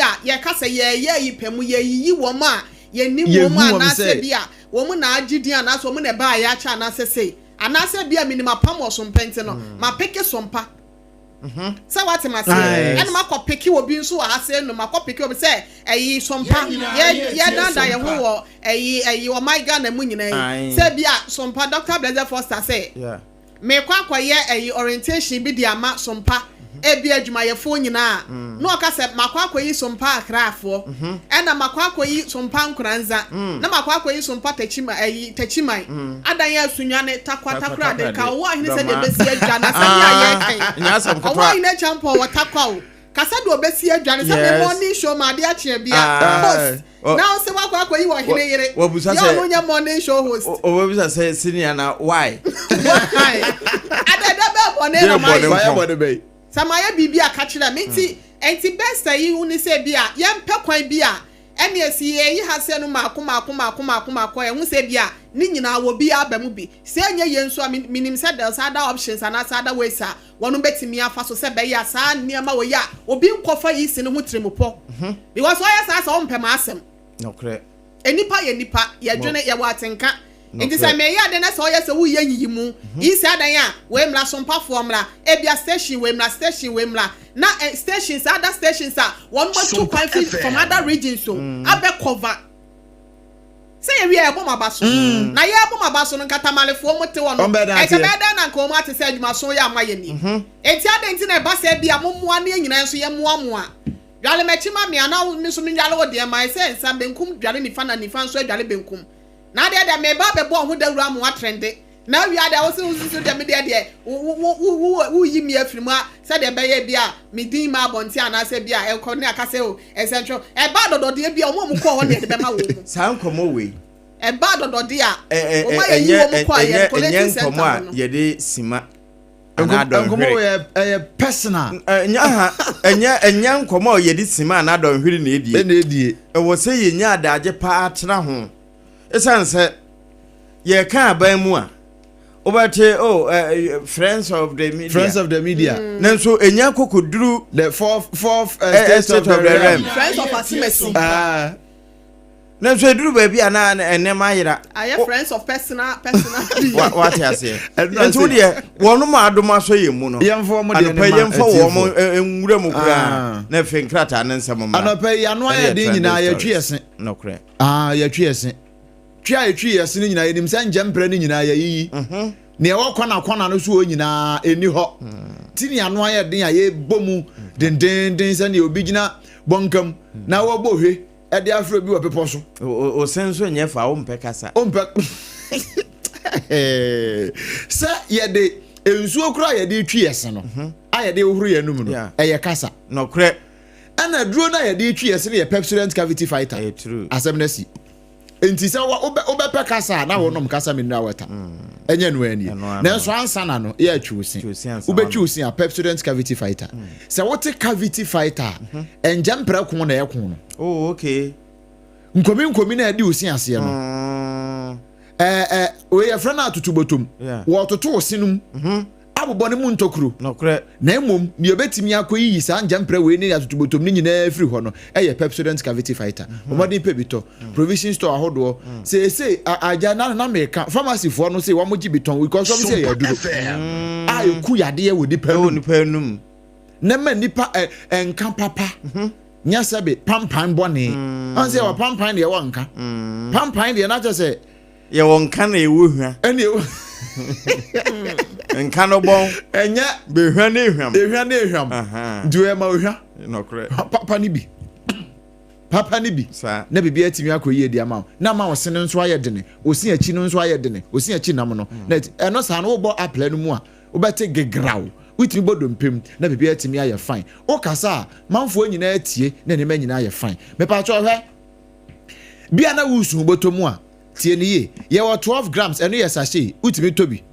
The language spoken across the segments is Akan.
bia ye kasa ye yipemu ye yi wo ma ye nim wo ma na se bia wo mu na agidi ana so mu na ba ya cha na se sei ana se bia minima pam osompente no ma peke sompa so what am I saying and ma ko peke obi nso wa ase no ma ko peke obi say eyi sompa ye danda ye ho eyi o my God na mu nyina say bia sompa Dr. Blazer Foster say me kwa ye eyi orientation bi di ama sompa ebi adwuma ye fo nyina no ka se makwa yi sompa akrafo na makwa yi sompa nkuranza na makwa yi sompa tachimai adan ya sunwane takwa de ka wo ahine se de besi adwa na se ya ye nya sam ko wo ahine champo wo takwa wo kasa de obesi adwa na se me morning show ma de achie bia host now se wakwa yi Oheneyere yo no nya morning show host o we bisa say senior na why adada be bone na mai Samaya bibia kachira menti enti best yi uni se bia yempe kwan bia ene esi yi hase no makoma hu se bia ni nyina wo bia abamu bi se anya yenso minim se del sada options ana sada ways a wono betimi afa so se be ya sa niam wo ya obi nkofa yi se no hu tremupo because why sa so mpem asem no kre enipa ye nipa ye dwene ye watenka Enti say me ya de na so ye se wo ye yiyimu isi adan a we mla sompa fo mla ebia station we mla na stations other stations are one more 2 feet from other regions so abe cover say we e bom abaso na ye bom abaso no katamalefo mo te wono e ke beda na nko mo ate say adwuma so ya amaye ni enti adan ti na ba say bia momoa na nyina so ye moa dwale mechima me ana mi so mi dwale wo de mai say nsa benkum dwale ni fa nso dwale benkum na de me ba be bo ho dawura mo atrende na wi ada wo so de me de wo yi mi afiri mu a se de be ye bia me din ma bonti ana se bia e ko ne aka se o essential e ba dodo de bia o mo ko ho de be ma wo san komo we e ba dodo de a o ma yi wo mo ko a ye collecting center no ye de sima nkomo we personal enya nkomo ye de sima ana don hwiri na edie e wo se ye nya adaje pa atena ho esan se ye kan ban mu a obate friends of the media nanso enya kokoduru the fourth state of the realm friends of Asimesi nanso eduru ba bia na enem ayira aye friends of personal what you say nanso de wono ma adoma so ye mu no yemfo mo de ne yemfo wo mo enwura mu kura na fe nkrata ne nsam ma anopa yano aye de nyina ye twese no kre ye twese twa etwi yesi ni nyina enim se njempre ni nyina ye yi ne e wakwana no so nyina eni ho tini anu aye den aye bomu den se ne obi gina bonkam na wo bohwe e de afro bi wo pepo so o senso nye fa o mpe kasa se ye de ensuo kura ye de twi yesi no aye de ohuru ye num no e ye kasa no kre ana duro na ye de twi yesi ne ye pepsodent cavity fighter asemnasi enti se obepe kasa na wonom kasa me nwa weta enye no ani na so ansa na no ya atwusi ubetwusi a pepsodent cavity fighter se wote cavity fighter enjampra ko na yekon no oh okay nkomi na adi usi ase no we ya frana atutubotom wo toto osinum abobone mu ntokuru no kre na emom ni obetimi akoyi sa njampra we ni atutubotom ni nyina afiri ho no eye pepsodent cavity fighter omodi pebito provision store ahodo say aja na meka pharmacy fo no say wo mo gibiton because some say ya duro ayeku yade ye wodi panum na ma nipa enka papa nya sebe pampan bone on say wa pampan de wo nka pampan de na je say ye wo nka na ewu hua ene nka no bon enya behwa na ehwam duwe ma ohwa no kre papa ni bi na bibia atimi akoyi edi ama na ma wose no nso ayedene osi achi no nso ayedene osi achi nam no na eno sa no wo bo apple no mu a wo bete gegraw witimi bodompem na bibia atimi aye fine o kasa manfo nyina atie na ne ma nyina aye fine me pa cho hwe bia na wusu botomu a tie ni ye ye wo 12 grams eno ye sachet witimi tobi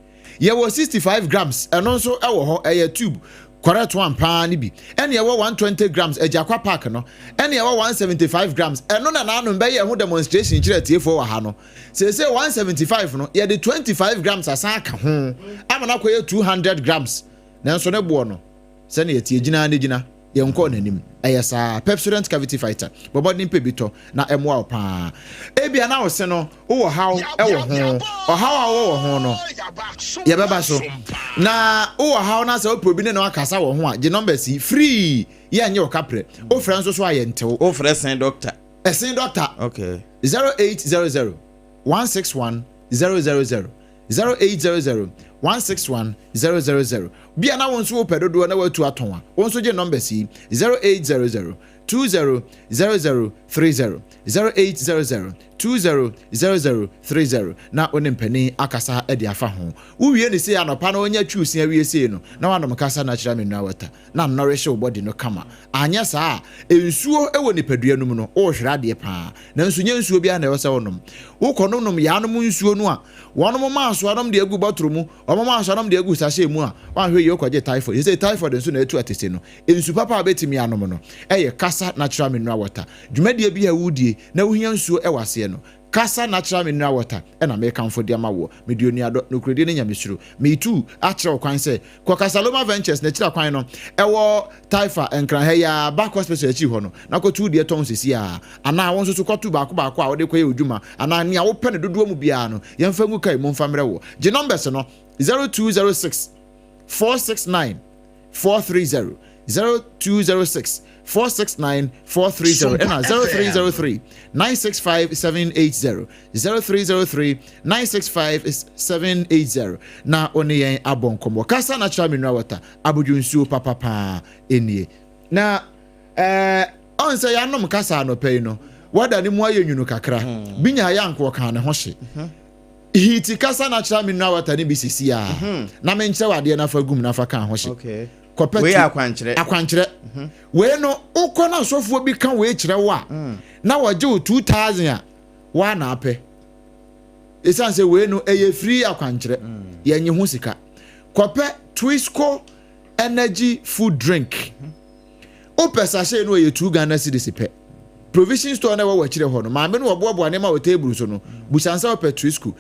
ye wo 65 grams eno nso ewo ho eye tube correct one pa ni bi ene ye wo 120 grams ejakwa pack no ene ye wo 175 grams eno na na no be ye ho demonstration kire tiefo wa ha no say 175 no ye de 25 grams asan ka ho amana ko ye 200 grams na nso ne bo no se na ye tie gina ne gina yɛnkɔ n'anim ɛyɛ saa Pepsodent cavity fighter bɔbɔ ne mpe bito na ɛmoa pa ebia na wo se no wo haw ɛwɔ ho ɔhaw a wo wɔ ho no yɛbɛba so na wo haw na sɛ wo probi ne na wakasa wɔ ho a gye number si free yɛ nyɛ wo kapre wo frɛ nso so ayɛntew wo frɛ sen doctor ɛsen doctor okay 0800 161 000 0800 161 000 bia na won so wo pedodo na watu aton a won so gye number si 0800 200030 0800 200030 na onim pani akasa edi afa ho wo wie ne se anopa na onya twusia wie se no na wanom kasa na kyerɛ me nua wata na nnɔrehye wo body no kama anya saa ensuo ewo nipadua no mu no wo hwera de pa na nso nya nsuo bia na ɛwɔ sɛ wonom wo konom ya nom nsuo no a wonom ma so anom de agu botoro mu wonom ma so anom de agu sahye mu a wanhwe ye okɔgye typhoid ye say typhoid nso na etu atese no ensu papa betimi anom no ɛyɛ kasa natural mineral water dwumadie bi a wudie na wohia nsuo ɛwase no kasa natural mineral water ɛna mekamfo de ama wo medioni ado no kredi ne nyamesuro me tu akyerɛ kwan sɛ kokasa Loma Ventures na kyerɛ kwan no ɛwɔ Taifa enkran ha ya back hospital achi hɔ no na kotu de ton sisi a ana won so kotu baako a wode koyɛ odwuma ana nea wo pɛ ne dodo mu bia no yɛmfa ngu kai mo mfa mrɛ wo gye numbers no 0206 469 430 0206 469 430 and 0303 965 780 0303 965 780 na oni yen abonkomo kasa natural mineral water abudunsuo papa enie na on say yanom kasa no pay no wada ni mu ayenu kakra binya yanko kan ne ho hye hiti kasa natural mineral water ni bisisi a na menche wade na fa gum na fa kan ho hye okay we akwankyere we no ukọ na sofuo bi kan we kyerɛ wo a na waje 2000 a wa na apɛ esan sɛ we no eye free akwankyere yenye ho sika kɔpɛ Twisco energy food drink opesa hye no eye 2 Ghana cedis pɛ provision store na wa kyerɛ hɔ no ma me no wɔboaboa ne ma wo table so no busansa opɛ Twisco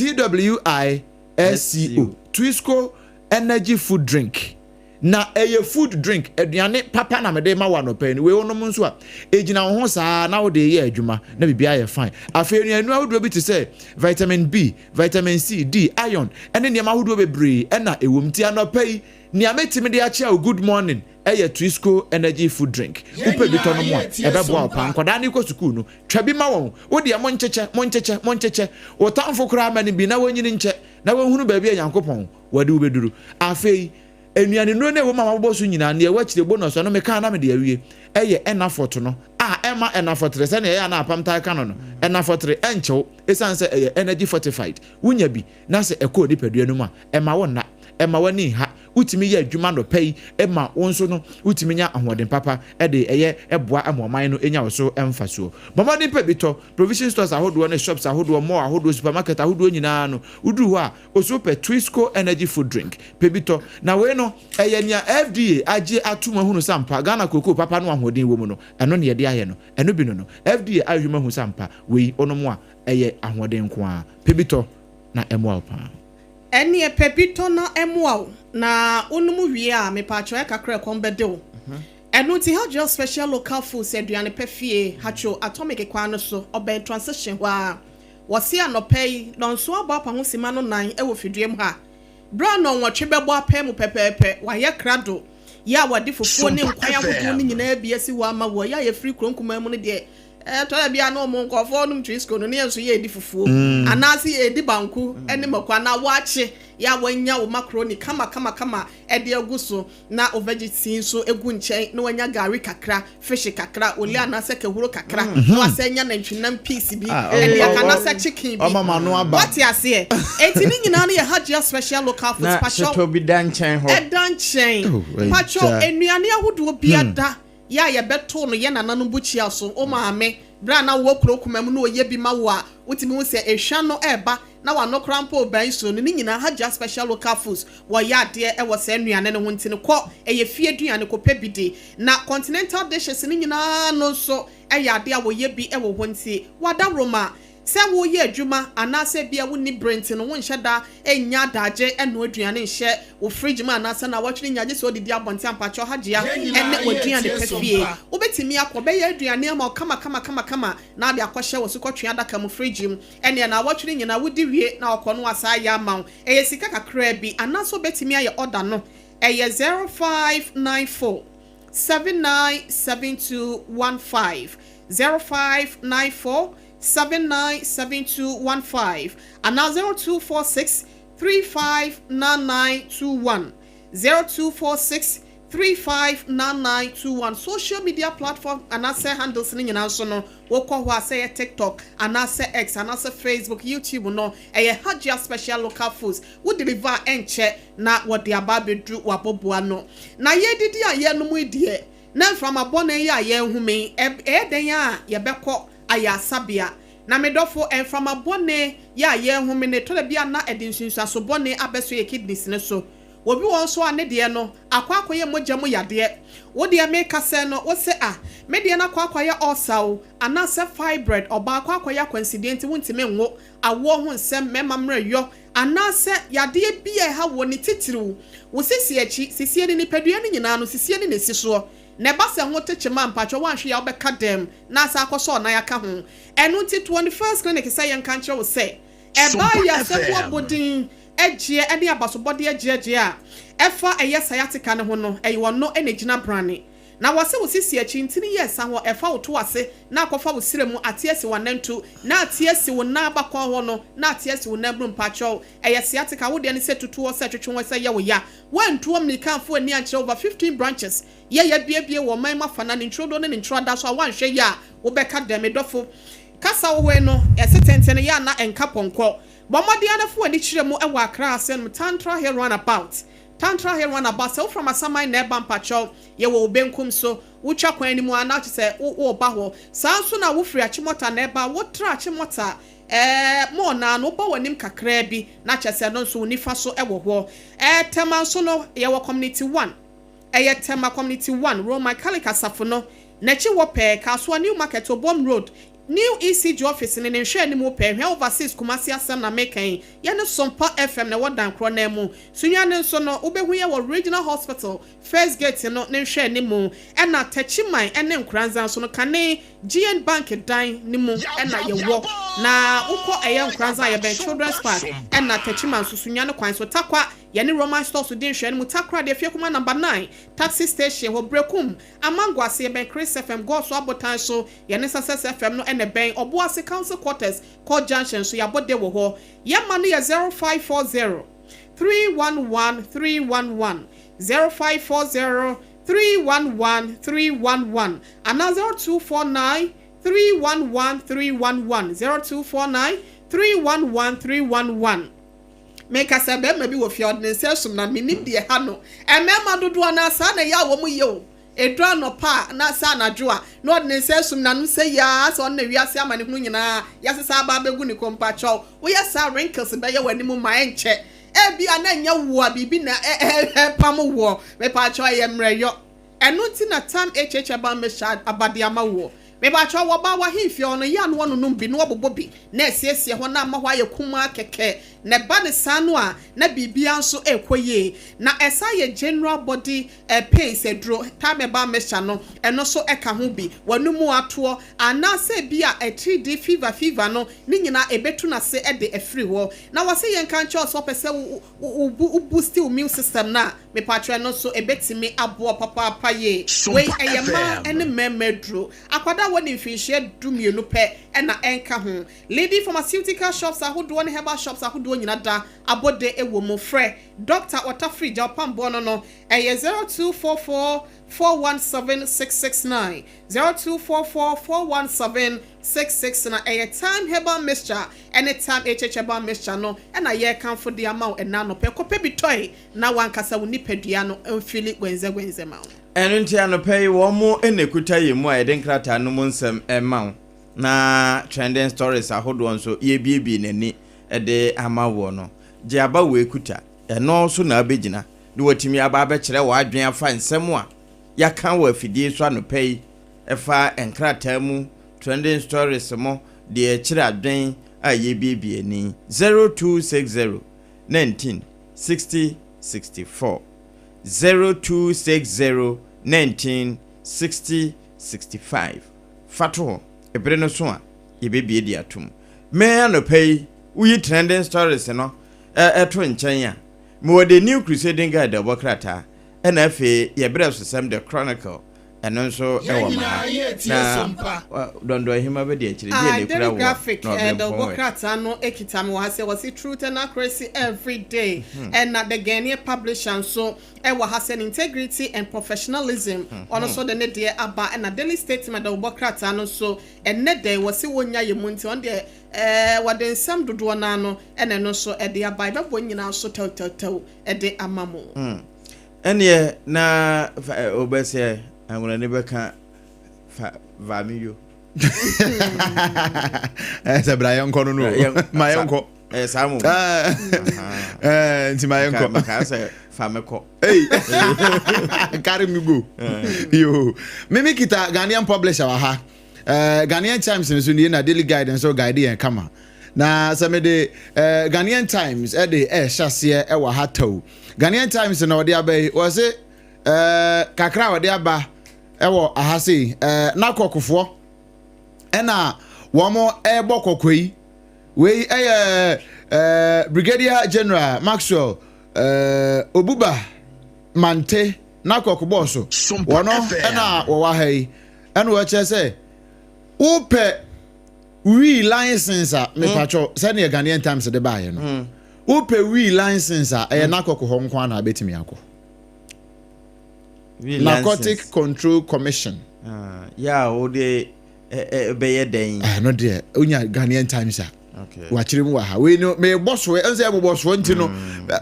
TWISCO Twisco energy food drink na eye food drink aduane papa na mede ma wa no pa ni we wonom nso a ejina ho saa na wo de ye adwuma na bibia ye fine afei anu ahodo bi te say vitamin B vitamin C D iron ene niam ahodo bebre na ewom ti anopa yi niam etimi de ache a good morning eye Twisco energy food drink upe bi to no mo ebebo pa nkoda ni ko sukuu no twa bi ma won wo de moncheche wo tamfo kra ma ni bi na wonyini nche na wonhunu ba bi Nyankopɔn wade wo beduru afei enuane no na wo ma mabɔ so nyina na e wachire bonus no meka na me de awie eye enafoto no a ema enafotre se na ye na apam tai kano no enafotre enchew esan se eye energy fortified wunya bi na se ekɔ nipadua no mu a ema wo na ema wani ha utimi ye adwuma no pɛi ema wonso no utimi nya ahoden papa de eye eboa amoman no enya wo so emfa so mama ni pɛ bitɔ provision stores ahodo ne shops ahodo mall ahodo supermarket ahodo nyina no uduru ho a oso pɛ Twisco energy food drink pɛ bitɔ na we no eye nia FDA age atuma hunu sampa Ghana koko papa no ahoden wo mu no eno ne ye de aye no eno bi no FDA ahwuma hu sampa we onomo a eye ahoden ko a pɛ bitɔ na emo pa eni pepito na emuaw na onumu wie a mepacho e kakra kombede wo enu ti ha just special local food aduane pefie hacho atomic kwa no so oben transition wa wose anopei don so aba pa ho sima no nan e wo fiduem ha bra no nwotwe bebo apem pepepe wa ye krado ya wade fufuo ne nkwan ahodo ne nyina bia si wa ma wo ya ye free kronkuma mu ne de to bia no mo nkofo no Twisco no ne enso ye edi fufuo anasi ye edi banku ene makwa na wache ya wanya wo macaroni kama ede aguso na o vegetarian so egu nchen na wanya gari kakra fish kakra oli anase kahuro kakra na wasenya na ntwinam piece bi ede akanase chicken bi what ya say enti ni nyina na ye hajia special local food pacho to bi dan chen ho dan chen pacho enuane ahodo biada ya ye beto no ye nananom buchia so o maame bra na wo kuro kumam no ye bi ma wo a utimi wo se ehwa no eba na wa no krampo ban so no ni nyina hajia special local foods wo ya de e wo se nuane ne ho ntine kɔ eye fie duane kɔ pebide na continental dishes ni nyina no so e ya de a wo ye bi e wo ho ntie wada roma se wo ye adwuma anase bia wo ni brent no wo nhye da enya daje eno aduane nhye wo fridge ma anase na watwene nyaje so didi abonte ampacho hagea ene oduane pefie wo betimi akobe ye aduane ma kama na de akwhye wo so kotwe adaka mu fridge mu ene na watwene nyina wodi wie na okono asa ya ma eye sika kakra bi anaso betimi aye order no eye 0594 797215 0594 797215 and now 0246 359921 0246 359921 social media platform and I say handles ni nyina so no woko ho say TikTok and I say X and I say Facebook YouTube no Hajia special local foods we deliver enche na what the ababedru waboboa no na ye didi aye no mu die na from abona ye aye hume den ya ye beko aya sabia na medofo en from abone ya ye hume ne to bia na edinsunsu so bone abeso ye kidneys ne so obi won so ane de no akwakoye mogya mu yade wo de make say no wo se me de na akwakoye osaw ana se fibroid oba akwakoye coincident wontime nwo awo ho nsem mema mrayo ana se yade bia ha wo ni titiriw wo sisi achi sisi ni nipadua ni nyina no sisi ni nesi so ne ba se ho techema mpacho wanhwe ya obeka dem na sa akoso na yaka ho enu ti 21st clinic say yan kan kire wo se eba ya se wo bodin egie ene abasobode egie a efa eye sciatica ne ho no wono enegina brane na wase wo sisi achi ntini yes ho efa wo to ase na akofa wo siremu atiesi wanantu na atiesi wo na abakwa ho no na atiesi wo na brum pacho eye sciatica wo de ne se tutu wo se twetwe wo se ye wo ya wantu omnikanfo ani anche over 15 branches ye biebie wo man mafana ne ntrodo ne ntroda so wanhwe ya wo beka demedofo kasa wo we no esetentene ya na enka ponko bomodi anafo ani kiremu ewa akra asem tantra here run about so from asamai na eba mpacho ye wo benkum so wutwa kwan ni mu ana se wo ba ho sanso na wo firi achimota na eba wo tra achimota mo na no ba wanim kakra bi na chese no so nifa so ewo ho tema so no ye wo community 1 tema community 1 Roma Kalika Safo no na chi wo pe kaso new market Obom road new ECG office in nhwe ni mo pe hwe overseas Kumasi asem na mekan ye ne Sompa FM na wodan kro na mu sunya ne so no obehu ye wo regional hospital first gate no ne nhwe ni mu e na tachiman ene nkranza so no kane GN bank dan ni mu e na ye wo na ukọ eye nkranza ye ben children's park e na tachiman so sunya ne kwan so takwa ye ne Roman store so din hwe ni mu takra de fie kuma number 9 taxi station ho brekum amangwase ye ben Chris FM go so abotan so ye ne Success FM no ene ben Obuasi council quarters called junction so ya bode wo ho ye manu ye 0540 311 311 0540 311 311 and 0249 311 311 0249 311 311 make us a be maybe wo fiodne sesum na minim de ha no emema dodo na sa na ya wo mu ye o edra no pa na sa na dwoa no de sesum na no say ya so na wiase amane hunu nyina ya sesa aba begu ni kompacho wo ya sa wrinkles be ye wani mu ma enche bia na nya wo bibi na pam wo me pa cho ye mreyo enu ti na tam ba me shad abadiama wo me ba cho wo ba wa himfi ono ya no no bi no bobobi na esiesie ho na ma ho aye kuma keke ne ba ne sanu a na bibia nso ekoye na esa ye general body pains edro time ba me sha no eno so eka ho bi wanu mu ato ana se bia 3D fever no ni nyina ebetu na se ede efiri ho na wase ye nkan cho so pese u boost immune system na me patro no so ebetimi abo papa ye we eyema ene memedro akwada woni mfinhye dumienu pe ena enka ho lady pharmaceutical shops ahodo ne herbal shops ahodo nyina da abode ewo mo frɛ Dr. Otafri Apam Bono no 0244 417 669 0244 417 669 time herbal mixture anytime herbal mixture no ena ye kan for the amount ena no pe kope bitoy na wankasa wo nipadua no emfili gwenze ma eno nti anope wo mo enekuta yemu a eden krata no mo nsem ema na trending stories ahodo nso ye biebi nani ede ama wo no je aba wo ekuta eno so na abegina de watimi aba abekere wo adwen afa nsem a yakan wo afidie so anope efa enkrata mu trending stories mo de kira adwen a ye bibie ni 0260 19 60 64 0260 19 60 65 fato ebre no so a ye bibie di atum me anopai uyi trending stories no eto nchen a me wo the new crusading guide obokrata na afi ye bre so sem the chronicle eno nso ewo ma na Odehyieba be de akire de ne kura wo graphic the obokrata no ekita me wa se was truth and accuracy every day and the Ghanaian publisher so ewa has an integrity and professionalism also the ne de aba and a daily statement the obokrata no so and ne day was wonya ye munti on the waden sam dodo na no ene no so e de aba be nyina so taw e de amamo ene na obese angona ne beka vamiyo esa Brian kono no mayonko samu nti mayonko makasa fameko carry me go yo mimi kita Ghanaian publisher wa ha Ghanaian Times nso ni na daily guidance so guide yan kama na some de Ghanaian Times de hyase e wa ha taw Ghanaian Times na ode abai was kakra ode aba ewo ahase nakokofo ena womo ebo kokoi we Brigadier General Maxwell Obuba Mante nakokboso wono ena wo wa hai ena wo che se upe we license me pacho se ne Ghanaian Times de bae no upe we license nakokho nko na betimi akọ Narcotic Control Commission. Yeah, ode beye den. No there. Unya Ghanaian Times. Okay. Wachiri mu wa ha. We no me boss we ense me boss we ntino.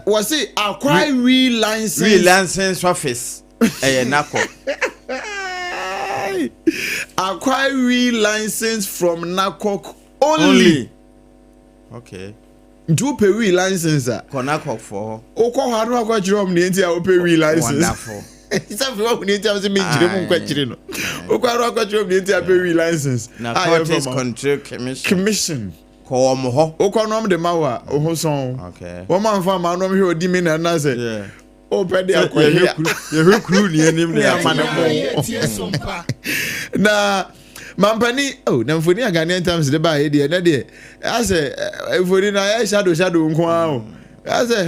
Was say acquire real license office. Nako. Acquire real license from NACOC only. Okay. Do pay real license. Konako for. Okọ ha no akọ chiro m na enti a pay real license. Wonderful. It's a few minutes I was me chire mu kwachire no. Okọ akọ chiro m na enti a pay real license. Narcotics Control Commission. Ko mo ho. Okọ no m de mawa oho son. Okay. Wo man fa ma no m he odi mi na na say. Yeah. O pe de akọ ye hekuru ni anim na Sompa. Na Mampani, na mfoni ya Ghanaian Times de ba de na de ase mfoni na ya shadow nko a ase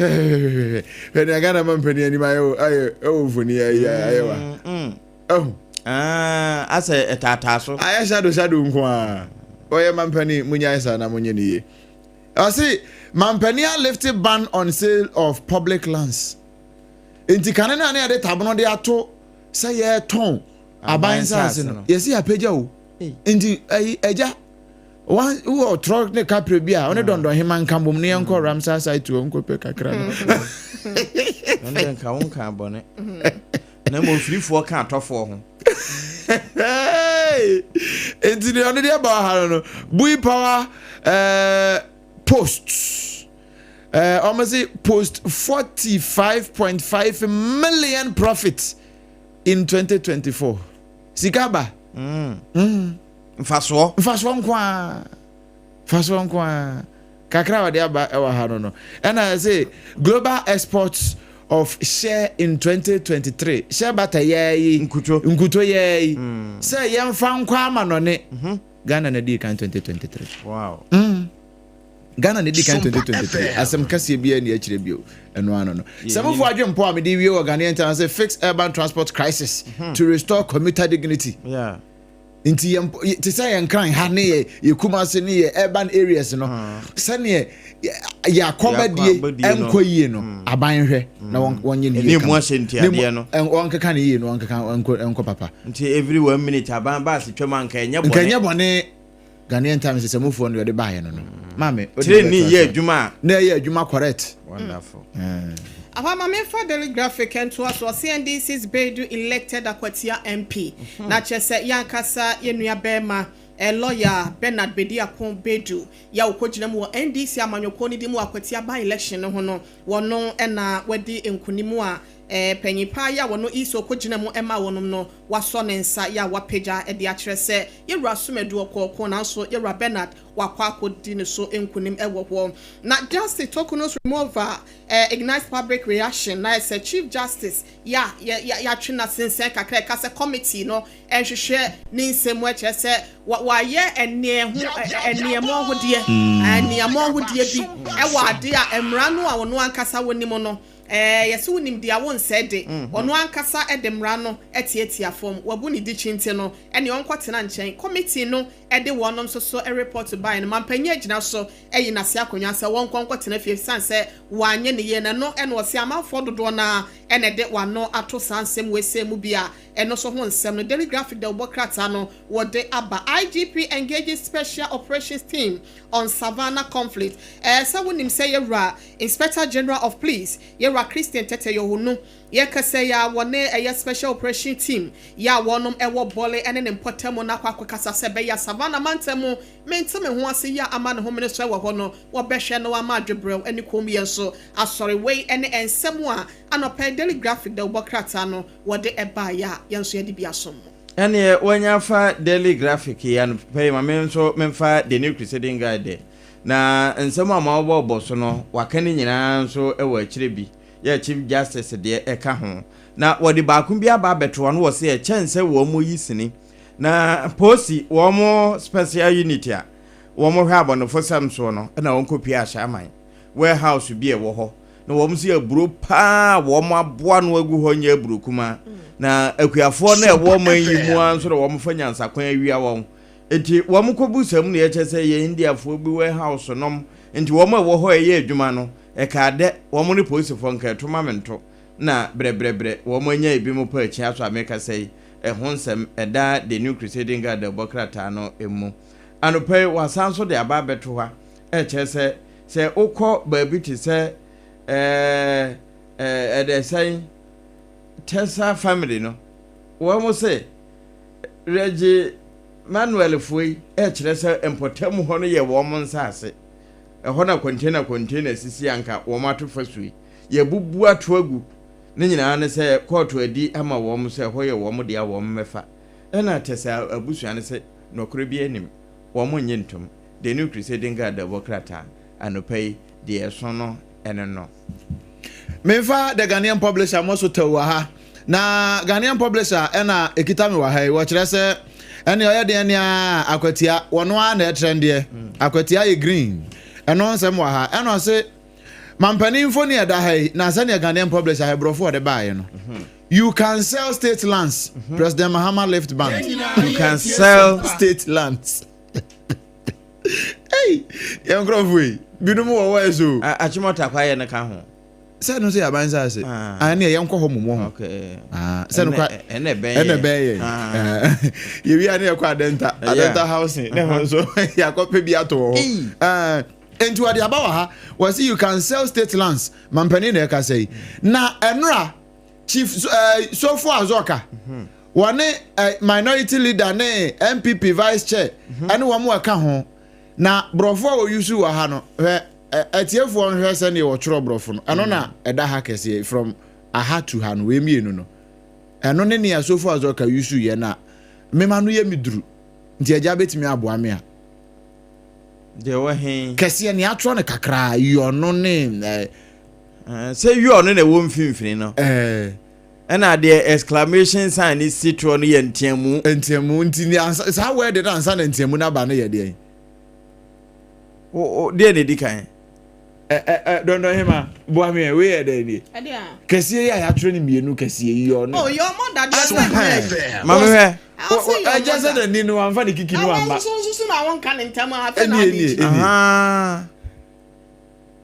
na Ghana mampani ani ma ayo mfoni ya wa ase etata so aya shadow nko a oye mampani munya isa na munye niye ase mampani a lifted ban on sale of public lands enti kanana na de tabono de ato say ye ton abansase no yesi apeja o enti eja one who truck ne capre bia one don heman kambom ne enko ramsa site o nko pe kakra no nden ka won kan bone na mo frifo ka atofo ho enti ne on dey ba ha no bui power posts almost post 45.5 million profit in 2024 sikaba mfaso nkwa kakra wa de aba ewa ha no and I say global exports of share in 2023 share bata ye nkuto ye say ye mfa nkwa ama no ne Ghana na di kan 2023 wow Ghana na di kan 2023 asem kase bia na akire bio eno ano no semfo adwempo a me di wie Ghanaian Times say fix urban transport crisis to restore commuter dignity yeah inti to say yankran ha ne ye kumase ne ye urban areas no sane ya kobadie enkoyie no aban hwe na wonye ne mu ahyenti ade no wonkeka ne yie no wonkeka enko papa nti every 1 minute aban ba se twema nkanya bone Ghanaian Times say move on we de bae no mame train ni ye adwuma na ye adwuma correct wonderful Apam for daily graphic and to us was CNDC's Bedu elected Akwatia MP. Na chese yankasa yenua bema lawyer Bernard Bediakon Bedu ya ukojina mu NDC amanyoko ni di mu Akwatia by election no hono wono na wedi enkunimu a penyipa ya wono iso kogina mu ema wonom no waso ne nsa ya wapeja e de akere se yewura somedu okoko na so yewura Bernard wakwa akodi ne so enkunim ewo ho na justice tokunos remover ignite public reaction na say chief justice ya twina sense kakra ka se committee no enhwehwe ne nsemu eche se waye eniemo hodie eniemo hodie bi ewo ade a emra no a wono ankasa wonim no yesu wonim dia won sede ono ankasa edemra no etietia fom wabu ni di chinte no ene onkotena nchen committee no ede wonom so report by no mampanya agina so eyi na se akonwa se won konkotena fie sanse wanye ne ye na no ene osi amafo dodo na ene de wano ato sansem wesemu bia eno so ho nsem no daily graphic de obokrata no wode aba IGP engaging special operations team on Savannah conflict so wonim say yewra inspector general of police yewra Christian Tete Yohunu ye kase ya wone special operation team ya wonom ewo bole ene ne mpotemo na kwakasa sebe ya Savannah mantemu menteme ho ase ya ama ne ho minister wo no wo behwe no ama adwebrel ene komiye so asori we ene ensemu a anopa daily graphic de obokrata no wode eba ya yenso ye di biasom ene wanya fa daily graphic ya no pay ma menso memfa the new crusading guide na nsemu ama wo so no wakane nyina nso ewo akire bi ya chief justice de eka ho na wodi baako bi aba beto no wo se e chense wo mo yisini na posi wo mo special unit a wo mo hwa abonofo samso no na won kopia ahya aman warehouse bi e wo ho na wo mo se aburo pa wo mo aboa no agu ho nya aburo kuma na akuafo na e wo man yi mu anso wo mo fanya nsakwan awia wo enti wo mo kobusam na ye chese ye indiafo bi warehouse nom enti wo mo wo ho ye adwuma no ekade wo mo ni police fo nka to mamento na brebre wo mo nya ebi mo pa achi aso America sei ehonsem eda the new crusading guard the bokrata no emu anopai wasanso de aba beto ha chese se ukọ baabi ti se ede sei Tessa family no wo mo se Regi Manuel foi kire se empotem ho no ye wo mo nsase ho na container sisi anka wo mato fasui ye bubu ato agu ne nyina ne se court adi ama wo mo se ho ye wo mo de a wo mo mefa na Tessa abusu ane se nokoro bi anim wo mo nyintom the new crusading guard democrata anopai de eso no ene no Memfa the Ghanaian publisher moso tawa ha na Ghanaian publisher ena ekita me wa ha wo kire se ene oye de ne akwatia wono a na trende akwatia ye green eno nsem wa ha eno se mampani mfo ne da ha na se ne Ghanaian publisher ha brofo de baaye no you can sell state lands President Mahama left bank you can sell state lands hey young grofwe binu mo wa eso achimota kwa ye ne ka ho se no se abanza se ani ye nko ho momo okay se no kwa ene be ye ye wi ani kwa adenta housing ne ho so ya ko pe bi ato ho enti wadi abawa ha was you can sell state lands mampani na ka say na enra chief sofo azoka one minority leader ne MPP vice chair ani wo mo aka ho na brofo o yusu wa ha no atiefo on hwe se ne wo tworo brofo no eno na eda ha kese from aha to ha no we mienu no eno ne ne asofo azoka yusu ye na mema no ye miduru nti agya betimi aboa me a de wo hen kese ne atro ne kakra yo no ne say yo no na wo mfimfini no ena de exclamation sign is citro no ye ntiamu nti ni sa we de ansa na ntiamu na ba no ye de o de ne dikan don't know him boy me we e de ni kese ya atro ne mienu kese yo no oh your mother just mama he I just said the ninu amfa ne kiki no amba so na won kan ntam ha na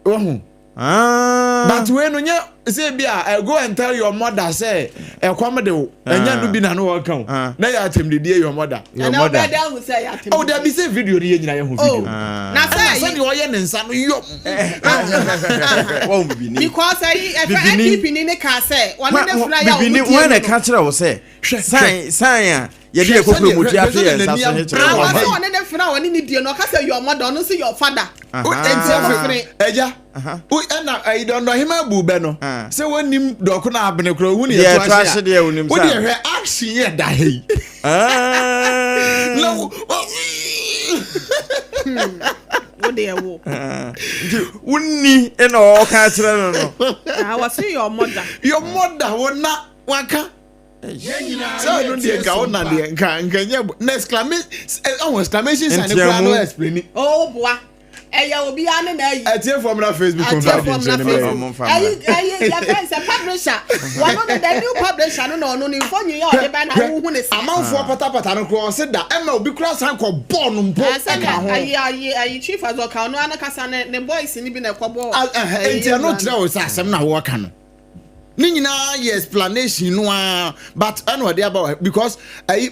bi but when you say bia go and tell your mother say kwam de enya no bi na no welcome na ya atem de die your mother oh there be say video ni nyina ye hu video na say the oye ne nsa no yo wo bi ni because NPP ni ne ka say one ne fly ya bi ni when e ka kire wo say sign ye dey kokoro mu tia fe yensa so he I was on the front when you did not say your mother, no see your father. Eja. I don't know him abu beno. Say when him dokuna abene kro hu ne ye trash dey unim sa. Wo dey hwe action ye da hey. No. What they wo? Wunni e no o ka kire no no. I was see your mother. Your mother wona waka. So no dey ga wona dey nka exclamation sign kra no explain. Oh boy. Eya obi ane na yi. Etie from na Facebook conversation. Ya friends publisher. One of the new publisher no ni phone you dey buy na hu ne sa. Amanfo patapata no kro se da e ma obi kra san ko ball no mpo. Ayi chief azoka no anakasa ne boys ni bi na ekwobo. Etie no tire o sa asem na wo ka no. Ni nyina ye explanation no but eno dey about because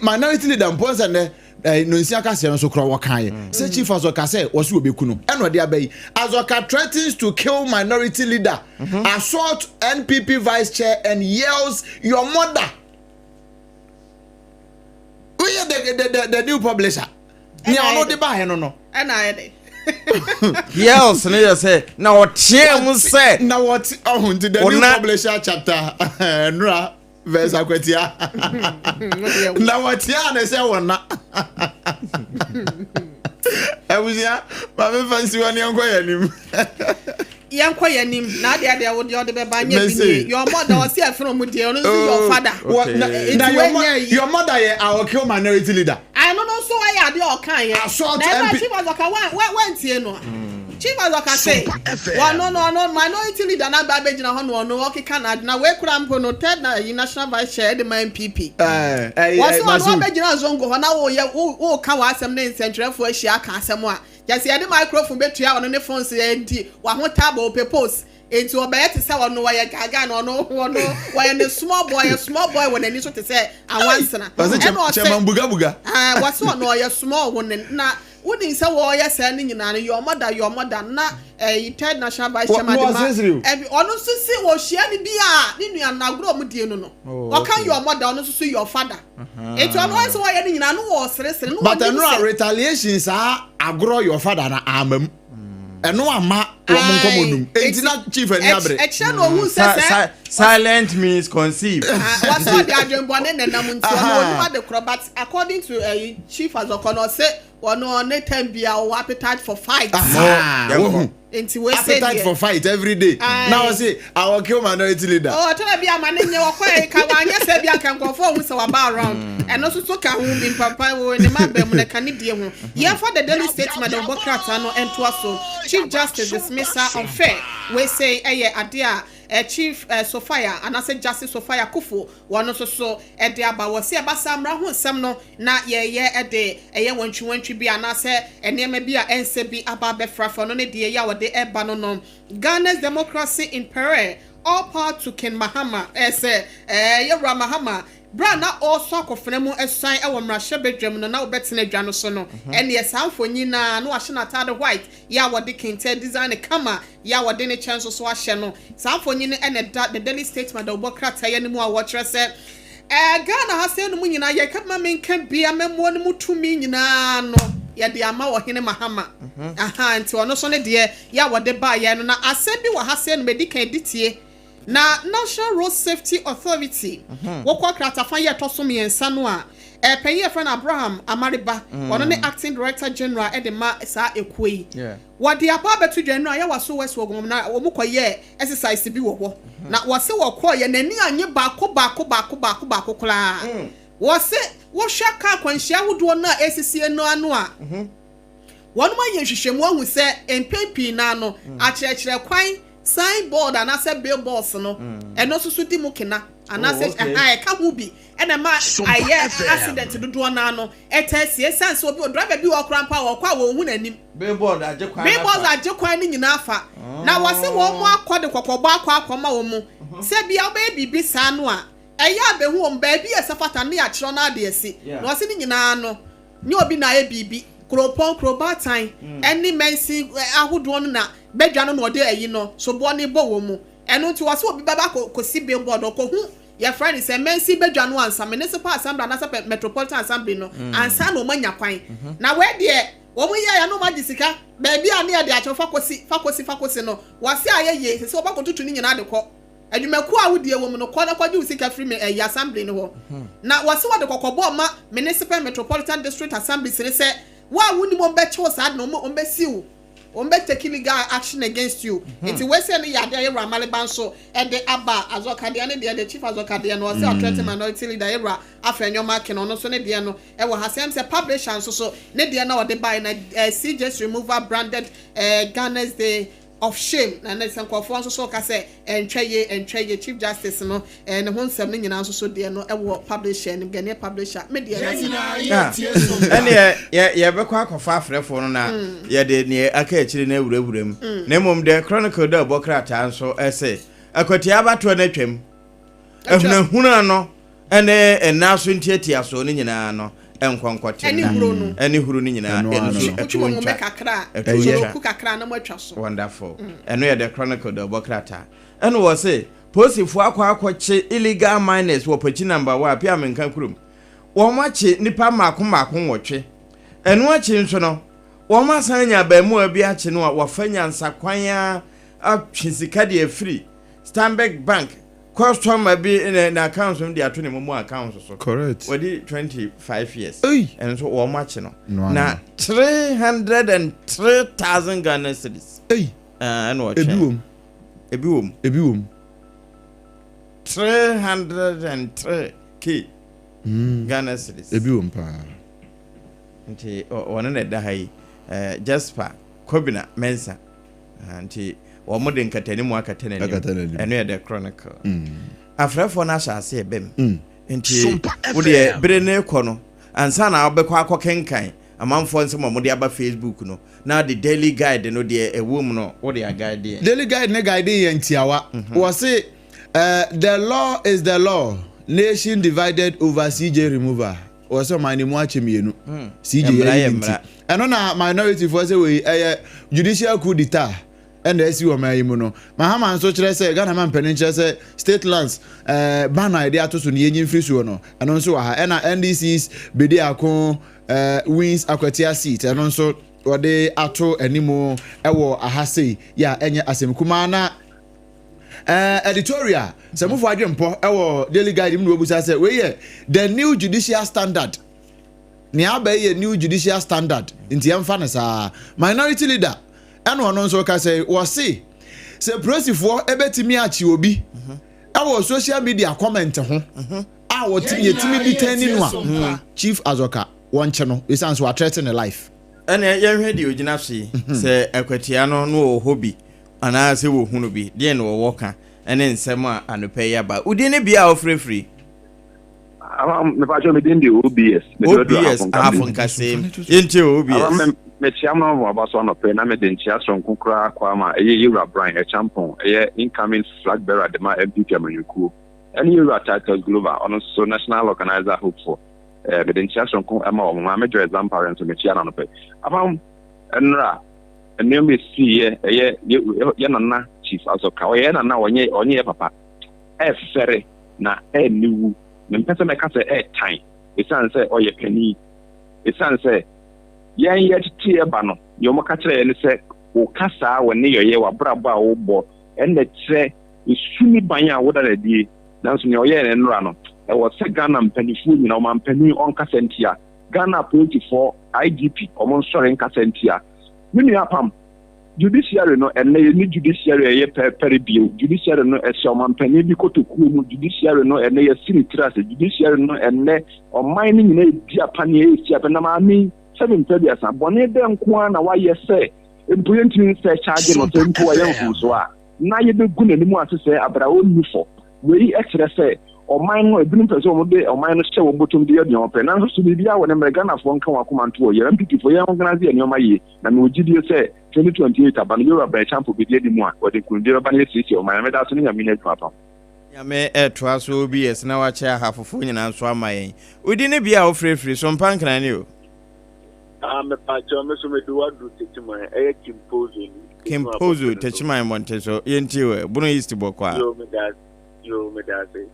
minority leader mpons and no nsia ka se no so kro wo kan say chief azoka say wo so obeku no eno dey abai azoka threatens to kill minority leader assault NPP vice chair and yells your mother. We are the new publisher ni ono dey ba he no and I dey Yes, ne say na o tie mu say na what oh to the new publisher chapter nra verse akwatia na what ya na say wona ebusia ma me fancy woni enko yanim yanko yanim na de wo de be ba nya bi your mother o say afro mu de no your father your mother ye our kill minority leader I no know so why dey o kan ye na chief azoka wan tie no chief azoka say no minority leader na ba be gina ho no o keka na we kura mpo no third na national vice chair the MPP was no be gina zongo ho na wo ka wa asem na nsentrefo ahia ka asem a just ye the microphone betua ono ne phone se enti wa ho table purpose enti obeye te se wono wa ye gaga no no wa ye ne small boy when ani so te se awansana e no chema buga was no ye small one na wouldn't say wo ye se ni nyina your mother na third national vice chairman e ono so si wo hia ni bia ni nua na agro mu die no o kan your mother ono so your father enti ono so wo ye ni nyina no wo sere no but no retaliation sa agro your father na amam eno ama wo nkomodum enti na chief ani abre e che no hu se silent means conceive what's what the adwembo ne nam nti ono ma de kro but according to chief azokono say ono ne tambia o appetite for fight enti we say appetite for fight every day now say I will kill minority leader tell be amane nye wo kwa ka wanya se bia kan kofo hu se wa ba around eno so ka hu bi papa wo ne ma ba mu ne kan die hu ye for the daily statement of Bokrata no ento aso chief justice dismissal unfair we say ade a chief Sophia and I say justice Sophia Kufu one so de aba wo se aba samra hu nsem no na ye de wantwi bi ana se enema bi a ense bi aba befra for no ne de ya wo de eba no Ghana's democracy in peril all power to Ken Mahama say Yewra Mahama Brana also akofena mu esan e wo mrahye bedwam no na obetena dwa no so no ene yesanfo nyina no ahye na tade white ya wode kente design kama ya wode ne chance so ahye no sanfo nyine ene the daily statement of Bokrata ye ne mu a wo kire se Ghana ha se no mu nyina ye kama menka bia memmo no mutumi nyina no ye de ama wo hene Mahama nti ono so ne de ya wode ba ye no na asebi wo ha se no medikan ditie na National Road Safety Authority wokwa kratafan ye toso miensa no a penye friend Abraham Amariba ono ne acting director general e de ma sa ekoi wode aba betu general ye waso west wogom na wo mukoye exercise bi wo ho na wo se wo kọ ye nani anye baako kla wo se wo hwa ka kwanhia wodo na esisie no ano a wonu ma ye hwehwemu ahu se empempi na no akyerekere kwan signboard and I said billboards no and also so dimukina and I said I can't be and ma accident do na no etesi sense obi driver bi wo krampa wo kwa wo hu nanim billboard agekwan ni nyina afa na wo se wo mo akode kokogba akoma wo mu se bia oba bibi sa no a eya be hu om ba bi esafata ne ya kiro na ade esi na wo se ni nyina no ni obi na e bibi kropon krobatan eni mensi ahodo no na bedwa no ode ayi no so bo ne bo wo mu eno nti wo se obi baba ko si billboard ko hu your friend is a mensi bedwa no ansa municipal assembly na metropolitan assembly no ansa no manya kwan na we de wo mu ya no magisika baby a na de acho fakosi no wase ayeye se obakotutu ni nyina de kɔ adwumaku a wodie wo mu no kɔ na kwaji usika free me assembly no ho na wase wode kokɔbɔ ma municipal metropolitan district assembly se se wa wuni mo be cho sad no mo be siu taking legal action against you. It's we say ni yade Era Maliban so and the Abba Azoka the chief Azoka the no say attract minority leader Era afenyo mark no so ne de no e wo hasem say publishers so ne de na wo de buy na CJ's removal branded Ghana's Day of shame na next nkofo so ka say entweye chief justice no and ho nsem ni nyina so de no e wo publisher ni Ghanaian publisher media na ene ye be kwa kofa afrefo no na ye de ne aka akiri na ewurawuram na mom de chronicle da bokrata nso ese akwati abato na twam ehunahuna no ene enaso ntiatia so ni nyina no enkonkote eni huru ni nyina enso mo kakra ku kakra na mo atwa so wonderful eno ye the chronicle da bokrata eno wo se posifu akwache illegal miners wo pachi number 1 apia menka kurum wo mache nipa mako nwotwe eno achi nso no wo masanya ba mu abi achi no wo fanya nsakwan a atwisika de free Stanbic Bank customer be in accounts on the attorney mo accounts so correct we did 25 years and so wo match no na 303,000 Ghana cedis and what ebiwom 303k Ghana cedis ebiwom pa nti wona na da hai Jasper Kobina Mensa nti wo mo de nkatani mu akatani eno ye the chronicle afrafo na asase ebem nti wo de bere ne kɔ no ansa na obekɔ akɔkenkan amanfo nsem mo de aba Facebook no na the daily guide no de ewom no wo de guide daily guide ne guide ye ntiawa wo say the law is the law nation divided over CJ remover wo say my name achemienu CJ eno na minority for say we judicial coup d'etat and as you are no mahama so kire say Ghana man penin kire say state lands ban idea to so ne yin free so no and also ha and NDCs be dey akon wins akwatia seat and also wode ato animo ewo ahase ya enye asem kuma na editorial semufo adwempo ewo daily guide mu obusa say we the new judicial standard ni abaye new judicial standard nti emfa na sa minority leader and one also can say was say prosifo ebetimi achi obi our social media comment ho our yetimi bi tani no chief azoka one channel is answer we threaten a life and ye hwedi ogina hwe say akwatia no hobby ana say wo hunu bi de no wo ka ene nsem a anope ya ba udi ne bia ofrefri me pa jo me din di OBS afon kasem yenti OBS me chiama mo abaso no pe na me den chia sonko kra kwa ma Odehyieba Brian champon incoming flag bearer de ma MPP amanyuku any Odehyieba titles global on so national organizer hope for me den chia sonko ama o ma major exam parents me chia na no pe abam enra ene me see ye nana chief azoka o ye nana onye papa fere na niwu me pese me ka say time e san say o ye pani e san say yan yeti eba no yomo ka kire ne se o kasa woni yoye wa braba wo bo enne kire isumi ban a woda na die nanso ne oye ne nra no e wo se Ghana mpanifu nyina o mampani on kasentia Ghana 24 IGP o mon sore nkasentia mini apam judiciary no enne ni judiciary ye peribio judiciary no e so mampani bi kotokuo mu judiciary no enne ye sinitras judiciary no enne o man ni nyina bi apani e si apana ma mi 7 years abone de nko na waye se empuye ntini se charge no se mpo waye nfuso a na ye be gu nanimu asese abra onu fo we extra se o man no ebinu pese o mo de o man no che wo botum de ye ope na so bi bia wona mre Ghana fo nka wa komanto o ye MPP fo ye organize ye nyoma ye na me ogidie se 2028 aban Odehyieba Brian champo bi de mu a wo de kunde ba na sisi o man me da so nya mi na twapa ya me etwa so OBS na wa che ahafofo nyina nso amayen odi ne bia o frefre so mpankran ne o me pacho me so me do adu techimai Kimpozo techimai Monteso yenti we Bruno East Bokwa yo me da say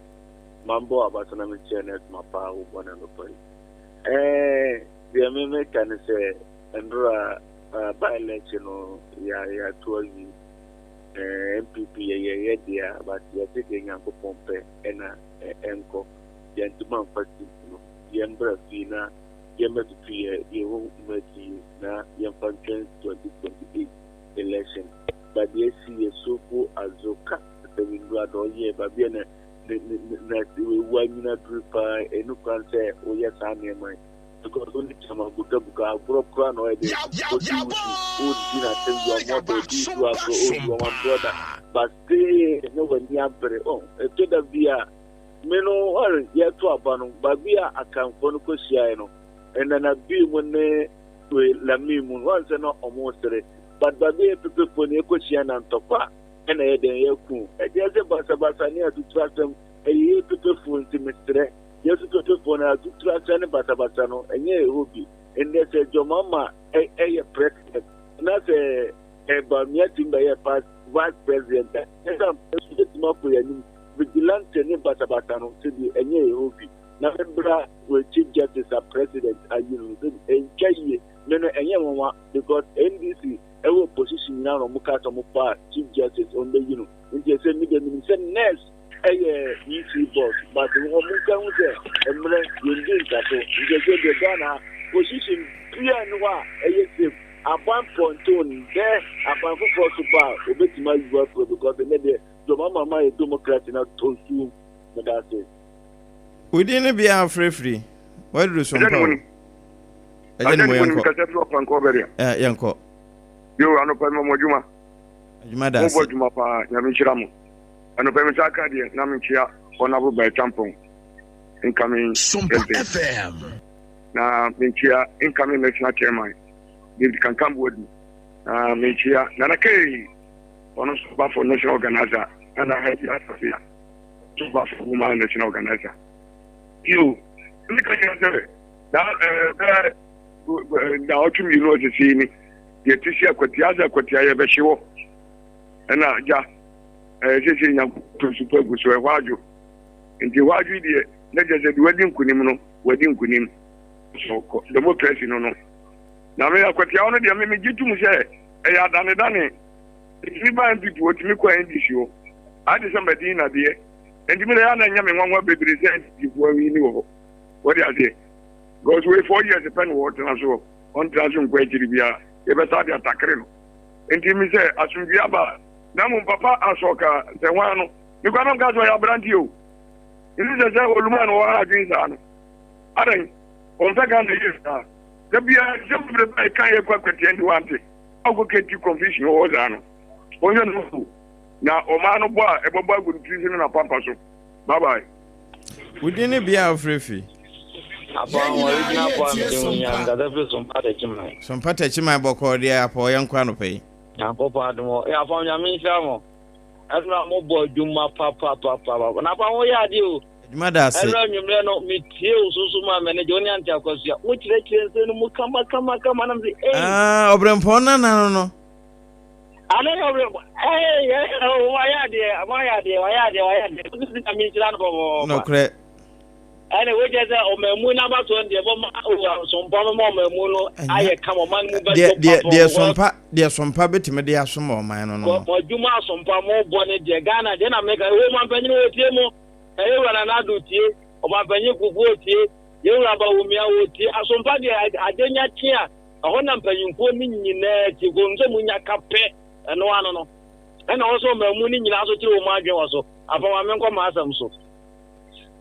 mambo abasana me chene mapa ubona no pari the me can say andra by election ya towards MPP ya dia but ya taking yanko pompe ena enko gentleman first no yembra fina yemma to yewu meti na yempanchen 2028 election but the see so for azoka the window adoye babia na wanyina dripa enu kan say oya sane mai because only chama buka pro no e dey o dina tell you more about this you are my brother but stay no when you abre e to da via meno or ye to abanu babia akanfo no kosia no enana bi mu ne we lami mu once no almost but babia people for ne kosia na ntopa ena ye den ye ku e dey say basa ni atu trasem e people for ntimistre yes to for na atu trasem ne basa no enye hobi enne se jomama e president na se e ba mi atimba ye past vice president esa president mako ya ni vigilante ni basa no se di enye hobi na membra we chief justice a president ayu enchaye meno enye mama because NDC ewo position na no muka to mupa chief justice on the nti se mi de mi se next EC boss but wo muka hu se emre yindi kato nje de Ghana position pia no wa safe Apam ponton there Apam for super obetima you for because they dey the mama e democrat na tonsu na that say we didn't be free why do some power yanko yo anopa mo juma da mo juma pa nyame chiramu anopa mi saka de na mi chia honorable by tampon incoming Sompa FM na mi chia incoming national chairman David Kankambodi mi chia na kai ono Sompa for national organizer and I had Asafia Sompa for woman national organizer you look at that da otum university ni ye tisi akwati ya be hyewo na ja sisi nya to super guso e hwaju nti hwaju die na je de wadi nkunim so democracy no na me akwati ya no de me gitum se e ya dane ni ba people otimi kwa NDC o ade somebody na de nti me ya na nya me nwanwa bebre se people wi ni wo what I say goes way 4 years depend what na so on transaction kwa jiribia e be sa de atakere no enti mi se asumbi aba na mun papa asoka se wano mi kwa nam gazo ya brandi o ini se oluma no wa ajin sa no adan on ta kan de yesa da bia jumbre ba kan ye kwa kwete ndi wante ogo keti confusion o za no onye no na o ma no bo a e bobo agu ntisi na pampa so bye bye we didn't be free Apam original point nya ngada fe Sompa techima boko dia apo yankwa no pay yanko pa do e apam nya mi shamo asna mo bo djuma papa na apam wo ya di o djuma da se era nyumre no mi tie osusu ma mene joni anti akwasua wo kire nse no mu kama na mzi Obrempong na no ale Obrempong waya de kusi na mi chira no bo no kre we just omemu na ba to de bo ma Sompa mo omemu no aye kama man mu ba de Sompa betime de asomo man no mo juma Sompa mo bo ne de Ghana de na meka we man panyin wo tie mo e wala na do tie o ba panyin kuku o tie ye wala ba wo mia wo tie Sompa de adenya tia ho na panyin ko ni nyina ti gonzo mu nya kape no ano no e na wo so omemu ni nyina so ti wo ma adwen wo so apa wa men ko ma asam so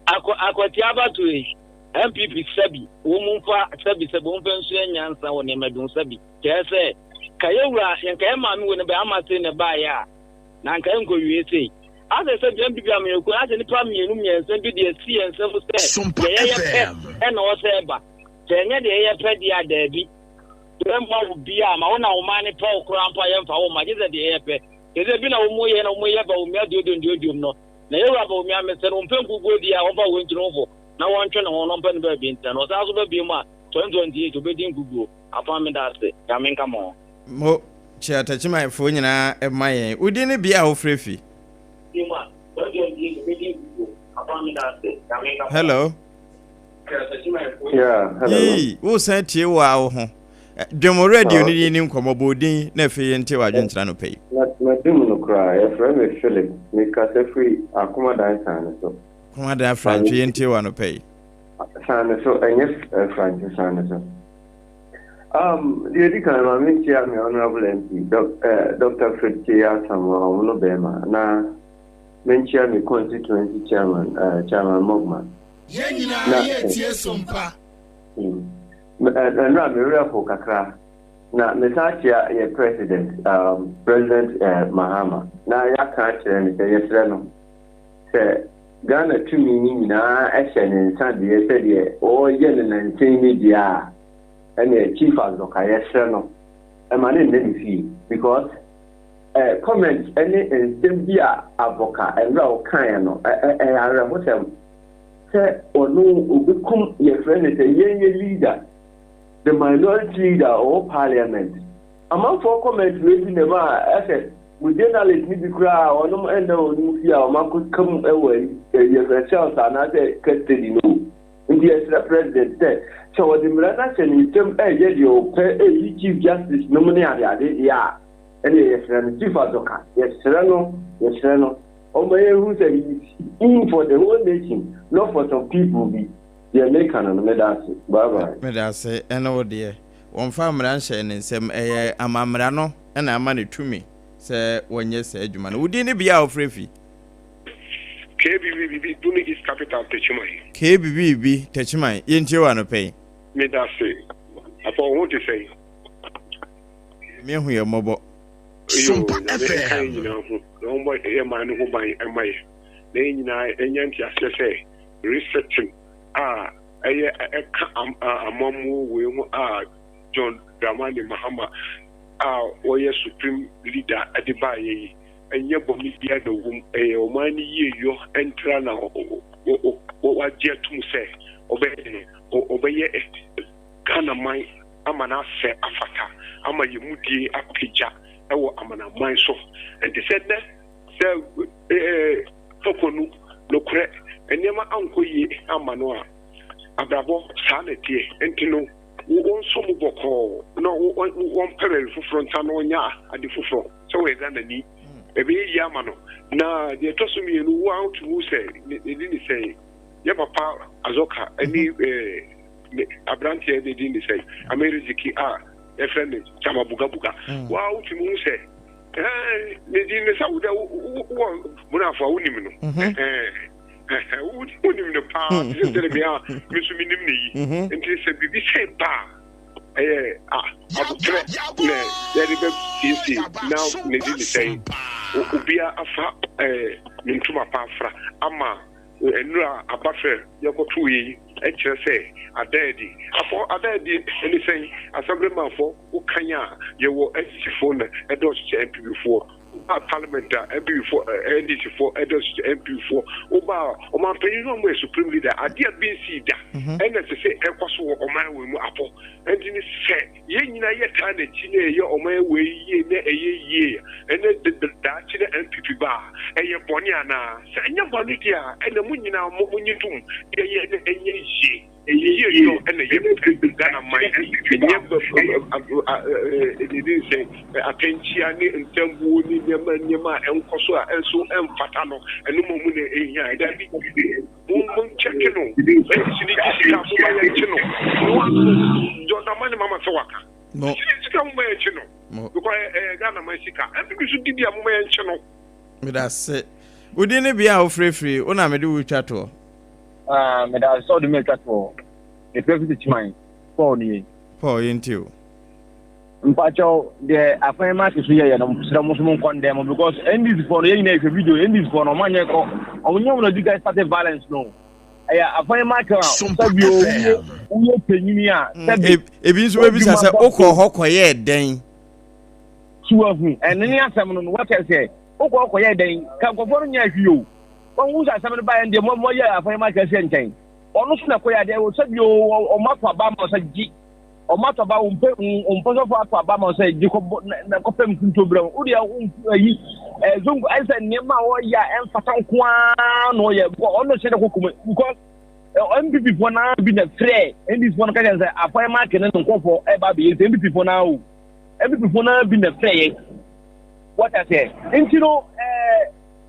akwati abatu MPP sabi wo mumfa sabi wo mfanso enyansa wo ne madun sabi kese kayewura yanka ma mi wo ne ba amate ne ba ya na nka enko wie sei ase sabi MPP ameku ase ni pa mienu miensa bi de si ensa fu se ye na wo se ba tenye de ye pe dia da bi remma wo bia ma wo na wo ma ne pa okura mpa ye mfa wo ma je de ye pe keze bi na wo mo ye ba wo mi adodon no na yewa ba omi amese no mpenku godi a oba wonti no fo na wonche na won mpen ba bi ntan o sa so ba bi mu a 2028 obedi ngugu Apam Dadaa ya menka mo chia tachima fo nyina e mayen udi ne bia wo frefi bi mu a 2028 obedi ngugu Apam Hello. Yeah, hello. Yee, wo san tie wa wo ho. Dwemo radio ni ni nkomo bodin na fe yente wa dwentra no pay. Na dum no cry, e friend me Philip, me ka se free akoma dan san so. Kuma da French yente wa no pay. San so enye French san so. The editor ma me chia me honorable MP, Dr. Fritzi Asamoah no bema na me chia me constituency chairman Mogman. Na ye tie Sompa. Na me repo kakra. Na mesachia ye president President Mahama. Na ya ka kire ni yesre no. Se Ghana tumi ni na ehye ne nsade ye se de o ye ne nantin ni dia. And chief advocate yesre no. E ma ne ne fi because comment any nsembia advocate and ra o kan no ara mo sem se onu obikum ye friend say ye leader, the minority leader or parliament. Among for comment raising them as we journalists need to cry or no end on fear or could come away yourselves and other custody no. The president said so the Mranation in term a chief justice nominee yeah and yes chief advocate yes no. Oh my who said in for the whole nation, not for some people be the American and medase. Bye bye. Medase, and oh dear. One farmer and some amamrano and a money to me. Say when yes, said you man, would didn't be out free. KBB doing his capital Techimai. KBB Techimai, into one pay. Medase. Upon what to say. Me who are mobile. Sompa FM. Man who buy a my name, and say researching. A mom will John Dramani Mahama, or your supreme leader at the Baye, and your media the womb a Omani you enter now. What dear to say, obey Ghana my Amana say Afata, Ama Yumudi Apija. Amana mine so and they said that Tokonu no correct and Yama Uncle Ye Amanoa Abrabo Sanity and to know one some boko no one peril for front Anonia at the full so we're gonna need a very Yamano. Now they told me who out who say they didn't say Yapa Azoka any Abrantia they didn't say Ameriziki a friend Chama Buga Buga. Wow, to moon say, the dinner Sauda Munafa Unimino. Wouldn't even the power, just tell me, Miss Minimini, and they said, be said, bar. Now, they didn't say, Ubia Afa, Mintuma Pafra, Ama, and a buffer, Yoko HSA, a daddy. For a daddy, anything, as a grandma for Ukanya, you were phone, a dose MP before. Parliament, MP before, NDC for adults MP before. Oba, Oma Payno, where Supreme Leader, I did be see that. And as I say, I was on my way, Apple. And then it said, Yen, I yet had a chin, on my way, year, and then the Dutch MPP bar, and your Boniana, and your Bonitia, and the Munina, Munitum, a year and a year Ghana mine and didn't say attention in Tembu, Yama, and Kosua, and so and Fatano, and no more that be checking. Mama Sawaka. No, it's come where you know. Ghana Mexica, and we should give you a moment. That's it. We didn't be out free. Una me do chat to. Me da so do me chat for. The president mine. For into. Mpacho the appointment is here na muslim condemn because in this for any video in this for no man ko onye we do guys started violence no. Appointment sabio uye penyini a ebi nso be bisa say okọ hokoye den suahu enni asem no what I say okọ hokoye den ka goforo nya hwio won wu asem no ba ndem mo ye appointment ka se nchen onu so na koya de wo sabio o mafa ba ma so gi o matter ba umpo for ato aba ma say Jacob na kopem kuntobram udi yi zongo I say niema wo ya emfata nko an no ye ono se de kokum because MPP for now be the free and this one can say apoy market no nkofo e ba be MPP for now MPP for now be the free what I say into no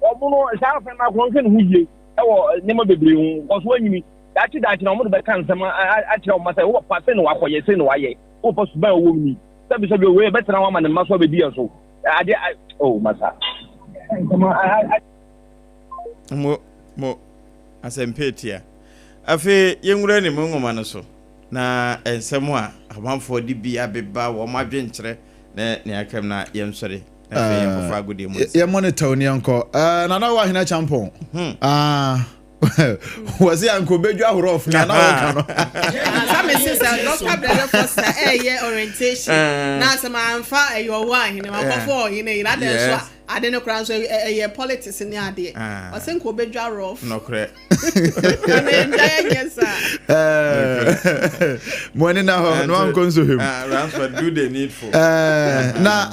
omono sa fa na ko nkan huye e wo niema bebre hu because wanyimi that na omodo be kan sama a tira o masa wo pase no akoye se no waye wo post ba wo mi sabi we better na wa man ma so be di so ade oh masa mo asempetia afi yenwura ne ngoma no so na ensem a amanfo di bia beba wo madwenkyere ne akam na yemsore na fe yekofa agudi mu ye monitor ni anko na wa hina champon was it Uncle Bejo Rough? Now, some sister, Dr. Brother Foster, orientation. Now, some I'm far your wine, you know, before you know, I didn't crown a politics in the idea. I think Uncle Bejo Rough. No, correct. Yes, sir. Morning now, no one comes to him. Ransford, do the needful. Now,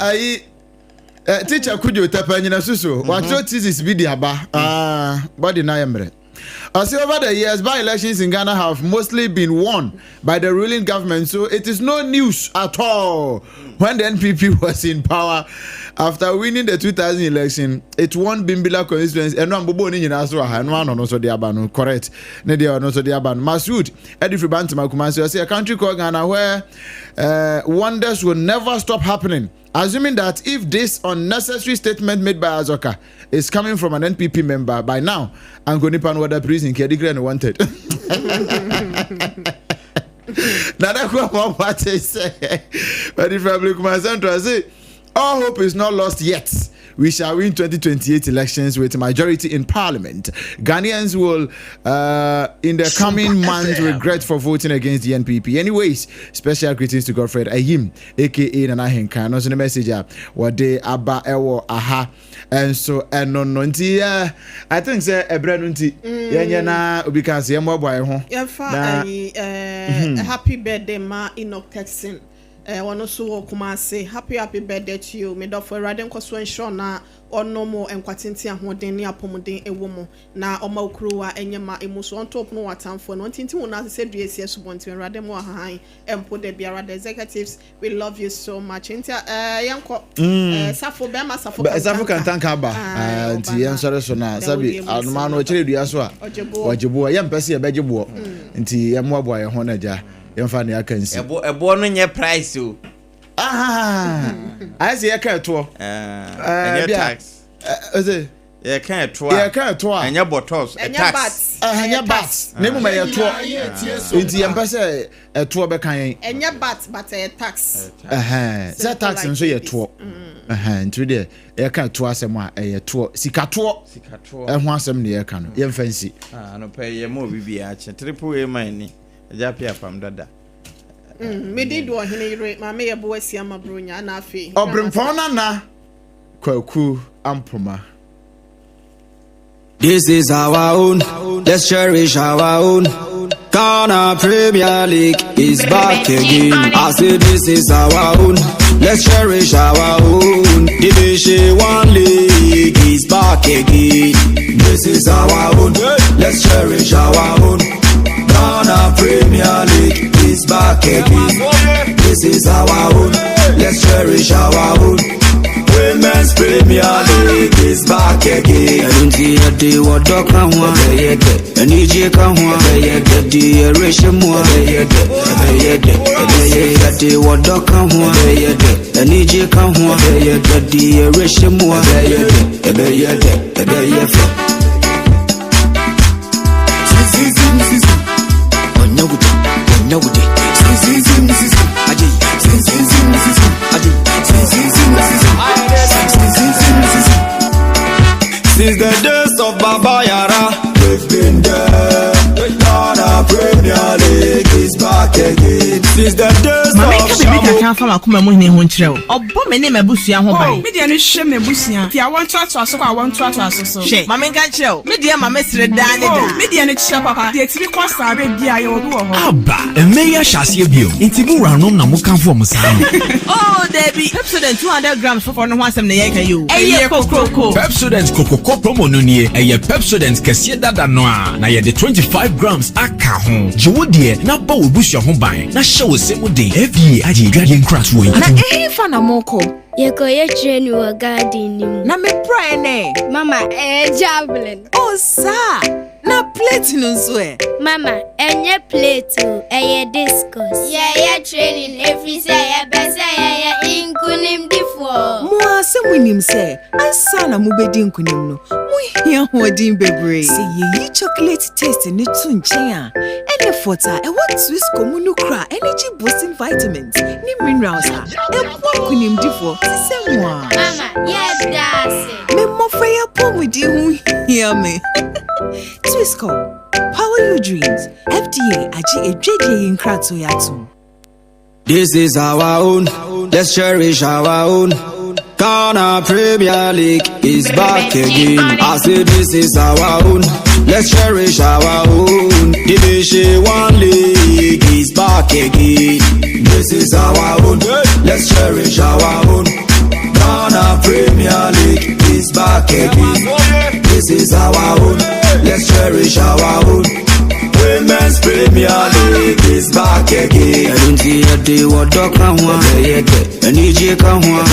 teacher, could you tap in your susu? What is video about? Body na yamre. I say over the years, by-elections in Ghana have mostly been won by the ruling government, so it is no news at all. When the NPP was in power, after winning the 2000 election, it won Bimbila constituency. And one bobo ni na so ha, no one no so dia ba no correct. Ne dia no so dia ba no. Masood, Edifri Bantima Kumasi, say a country called Ghana where wonders will never stop happening. Assuming that if this unnecessary statement made by Azoka is coming from an NPP member, by now, Angonipan Wada prison, Kedigre wanted. Now that's what they say. But if I say, all hope is not lost yet. We shall win 2028 elections with a majority in parliament. Ghanaians will, in the coming months, regret for voting against the NPP. Anyways, special greetings to Godfred Ayim, aka Nana Henkan. Also, the message, Odehyieba Ewo Aha. And so, and no, I think, sir, a brand new tea. Yeah, because you're more boy. Happy birthday, Ma Enoch Texan. One also come say happy birthday to you. Me do for radem kwaso ensure na ono mo enkwatinti ahoden ne apomden ewo mo na oma okruwa enyema emuso on top no watamfo no tinti mo na se duesi esubonti radem wa han empo de biara the executives we love you so much inta yanko safo be ma safo kan tanka ba nti yensore so na sabi anuma no kire dua so a wajebo yempese ye begebo nti yemo abo ye ho na ja yemfa ne akansi ebo no nye price o I say you can't to tax you can't to and your bottles tax and bats name my to into empese a to be kan and your bats but a tax that tax and so you to into there you can't to asem a to sikato e ho asem ne you kan ye fancy no pay ye mo bibia triple A mine Japi Apam Dadaa. Me did Oheneyere, my mayor boy Siama Brunya, na fe. Obrempong Oheneyere, Kwaku Ampoma. This is our own. Let's cherish our own. Ghana Premier League is back again. I say this is our own. Let's cherish our own. Division 1 League is back again. This is our own. Let's cherish our own. Ghana Premier League is back again. This is our own. Let's cherish our own. Women's Premier League is back again. I don't see a day what dog can want. And EJ can want. The ration more. A day what dog can want. And EJ can want. The ration more. Since the days of Baba Yara, we've been there. Ghana Premier League is back again. Since the days of Baby can't find a come money in Montreal. Or bomb me name a busia home. Media no shame me busia. If I want to so I want to so. She, Mamma can't show. Media, my Mr. Danny. Media no shop papa. The exhibit cost I read the I do. Abba, a mayor shall see you. Intimura no namukan for Musam. Oh, Debbie, Pepsodent 200 grams for no one some the you. Hey, Coco. Pepsodent Coco promo no near a Pepsodent Cassieda Danoa. Now the 25 grams aka home. Jewodie, na bow bush your home by. Na show same day. Every aji dragon crash way. Na fana moko. Yeko ye train your garden. Na me prane. Mama, javelin. Oh, sir. Na plate no swear. Mama, enye plate o, discus. Yeah, training every say best inkunim difo. Mo se winim say, ansa na mo bedi nkunim no. Mo hia hodin bebre. Say ye chocolate taste ni tu nchen a. Ene fota, e what Swiss comunu kra energy boosting vitamins, ni minerals a. E kwa nkunim difo, se mo. Mama, yes that's. Me mo fa ya pomudi hu hia me. Twisco, power your dreams. FDA aji ejeje in krato yatum. This is our own. Let's cherish our own. Ghana Premier League is back again. I say this is our own. Let's cherish our own. Division 1 League is back again. This is our own. Let's cherish our own. Ghana Premier League is back again. This is our own. Let's cherish our own. Women's Premier League is back again. I don't see a day what dog can want. And EJ can want.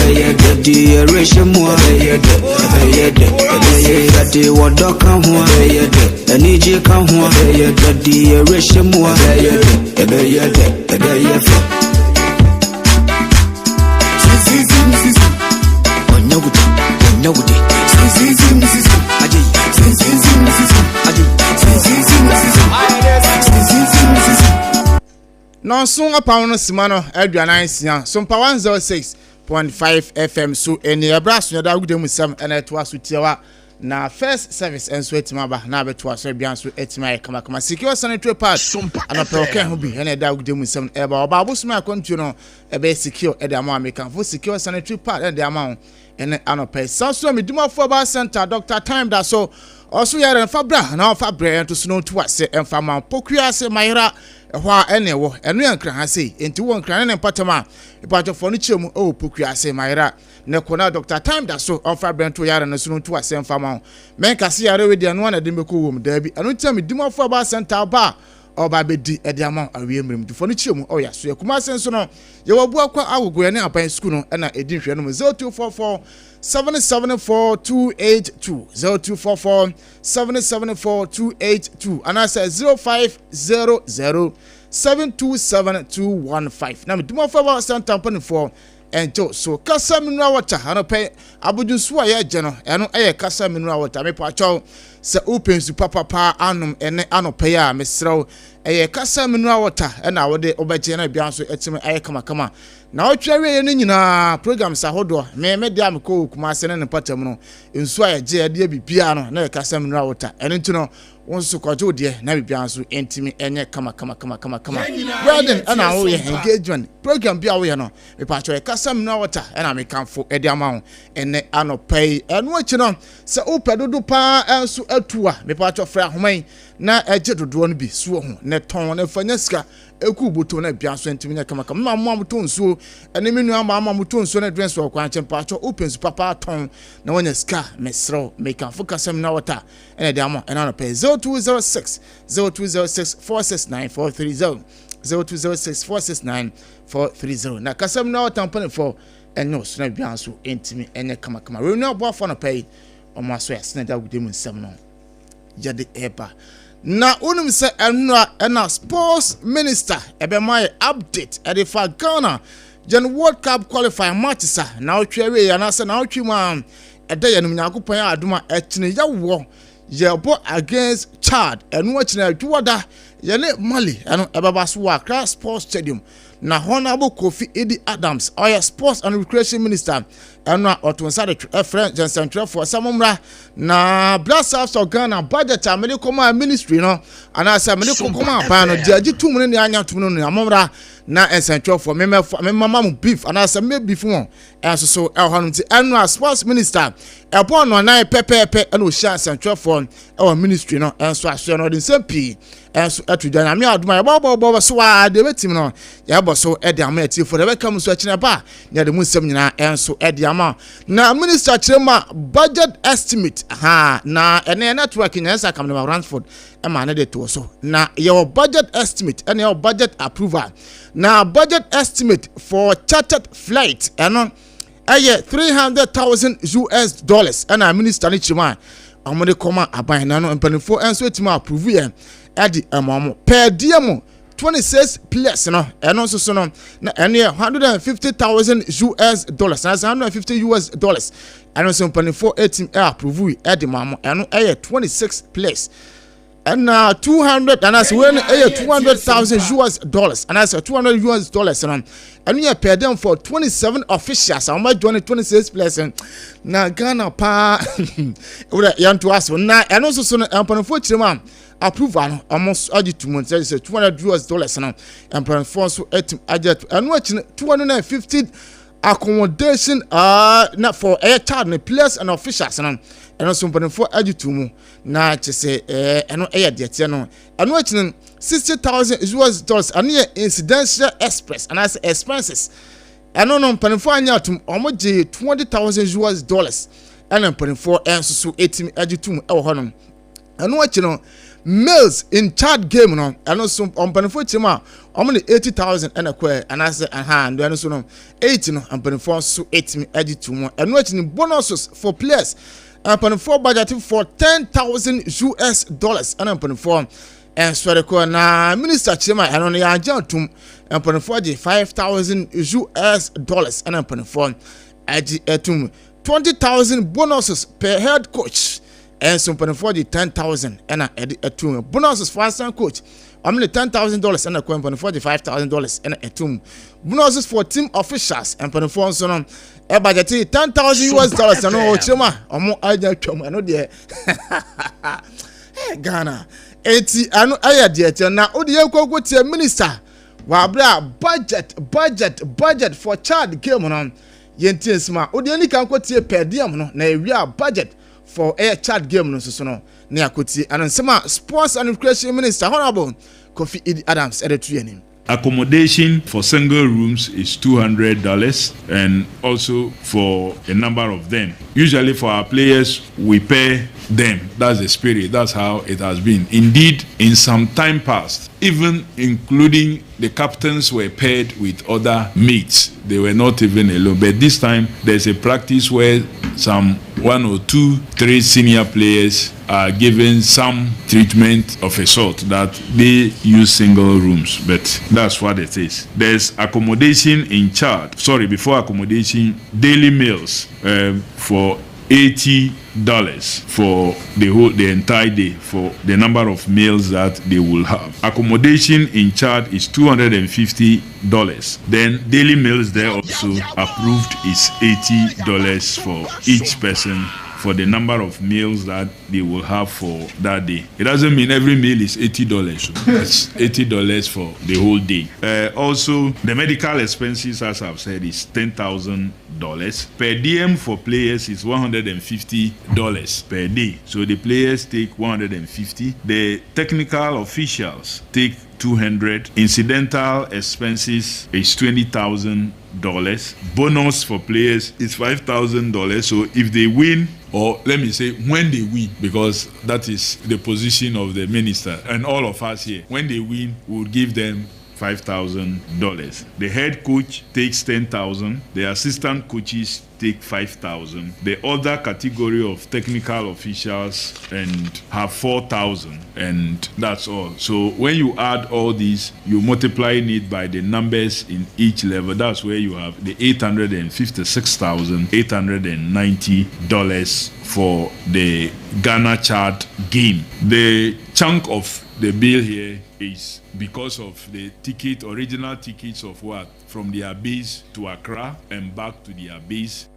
The ration more. I day what dog can want. And EJ can want. The ration more. Nonson Apam Simano Aduana Sia Sompa 106.5 FM so eni abraso ya da gudemu sam ena to aso tiawa na first service enso etimaba na beto aso bia so etima kama secure sanitary part ana proke ho bi ena da gudemu sam eba oba abosuma akontu no ebe secure e da ma American for secure sanitary part e da ma ene anope so medumafo ba center Dr. Time da so also yare fabra na fabra to sno to ase emfa man pokua se mayra ehwa ene wo enu yankra ha sei enti wo nkra ne patama ipacho fo no chemu o pokua se mayra ne kona Dr. Time da so on fabra to yare no sno to ase emfa man men kase yare we dia no na de meko wom da bi anu tia medumafo ba center ba oba bedi e dia man awie mrem du fo no chemu o ya so yakuma senso no ye wabu akwa agogo ya ne apan school no na edin hwe no 0244 774-282 0244-774-282 and I say 0500-727-215 now me do more for about Santa for and so kasa mineral water ano pay abudunsu aye je no eno aye kasa mineral water me pacho se open su papa anum ene ano pay a mesrew aye kasa mineral water na wode obaje na bia so etime aye kama na otwawe ye nyina program sa hodo me dia me ko kuma se ne patam no nsu aye je ade bibia no na kasa mineral water eno ntino wonso kwajo de na bibia so entime enye kama wedding ana wo ye engagement program bia wo ye no me pacho kasa mineral water na me kanfo ede ama ene ano pay eno achi no se opedodo pa enso atua me pacho fra homan na eje dodo no bi suo ho ne ton na fanya sika eku boto na bia so entimi nya kama ma mo to nsuo ene menu ama mo to nsuo na dress wo kwan chempacho open su papa ton na wanya sika mesro make am focus am na water ene de ama ena no pay 0206 469 430 0206 na kasam na water pon for enyo so na bia so entimi enye kama we no boafo no pay o ma so ya sina da gudemu nsam no jade eba na unum se ena sports minister ebe my update e dey for Ghana Gen World Cup qualifying matches na otwewe ya na se na otwima eda ya num nyakopon adoma etine yawo yebo against Chad enu achine adwoda ye ne Mali enu ebaba so wa Accra Sports Stadium na Honorable Kofi Edi Adams oya Sports and Recreation Minister enu otonsa de French Jensen for samumra na Blast of Ghana budget medical ministry no ana say medical come ban no diagi tumune ne anya tumune no amumra na ensentro for me mama beef and as me beef won enso so ehonti enu sports minister ebo no na pepepe and o sha ensentro for our ministry no enso aso no den sempi enso atudwa na me aduma bo so wa de betim no ya bo so e de ama ati for de be kam so akina ba ya de munsem nyina enso e de ama na minister chirema budget estimate na ene network nyansa kam na Ransford e ma na de to so na your budget estimate and your budget approval. Now budget estimate for chartered flight and $300,000 and our minister Nichima amone koma aban na no mpanifo enso etima approve ye at the per diem 26 plus no eno so no na ene $150,000 that's $150 and so mpanifo etim approve at the mamo eno 26 plus. And now 200 and as when $200,000 and as $200 and we pay them for 27 officials. I might join 26 plus now Ghana pa yan to us now and also so unfortunately approval almost added 2 months $200 and for so and watching 250 accommodation not for air child place and officials and also for added na chese eno de no eno achine $60,000 and near incidental express and as expenses eno no mpanifo anya atum omoje $20,000 eno mpanifo enso so etim agitum e wo honom eno achino meals in chat game no eno so mpanifo chima omo ne $80,000 ena kwa and as ndo eno so no 80 no mpanifo so etim agitum eno achine bonuses for players and for budget for $10,000 and upon for and swear na minister chima and on ya jantum and upon for $5,000 and upon for etum 20,000 bonuses per head coach and some upon for $10,000 and etum bonuses for assistant coach only $10,000 and a coin for $5,000 and etum bonuses for team officials and upon for so e budget $10,000 and no chema omo aja twam ano de Ghana eti ano aya de na odi ekoko tie minister wa bra budget for child game no yentiesma odi ani kan kotie per diem no na ewia budget for air child game no so no na akoti anansema sports and recreation minister honorable Kofi Adams edetuyeni. Accommodation for single rooms is $200 and also for a number of them. Usually for our players, we pay them. That's the spirit. That's how it has been. Indeed, in some time past, even including the captains were paired with other mates. They were not even alone. But this time, there's a practice where some 1 or 2, 3 senior players are given some treatment of a sort that they use single rooms. But that's what it is. There's accommodation in charge. Sorry, before accommodation, daily meals for $80 for the entire day for the number of meals that they will have. Accommodation in charge is $250. Then daily meals there also approved is $80 for each person for the number of meals that they will have for that day. It doesn't mean every meal is $80. It's $80 for the whole day. Also, the medical expenses, as I've said, is $10,000. Per diem for players is $150 per day. So the players take $150. The technical officials take $200. Incidental expenses is $20,000. Bonus for players is $5,000. So if they win, or let me say when they win, because that is the position of the minister and all of us here, when they win, we'll give them $5,000. The head coach takes $10,000. The assistant coaches take $5,000. The other category of technical officials and have $4,000, and that's all. So when you add all these, you multiply it by the numbers in each level. That's where you have the $856,890 for the Ghana Chad game. The chunk of the bill here is because of the original tickets of what? From their base to Accra and back to their base.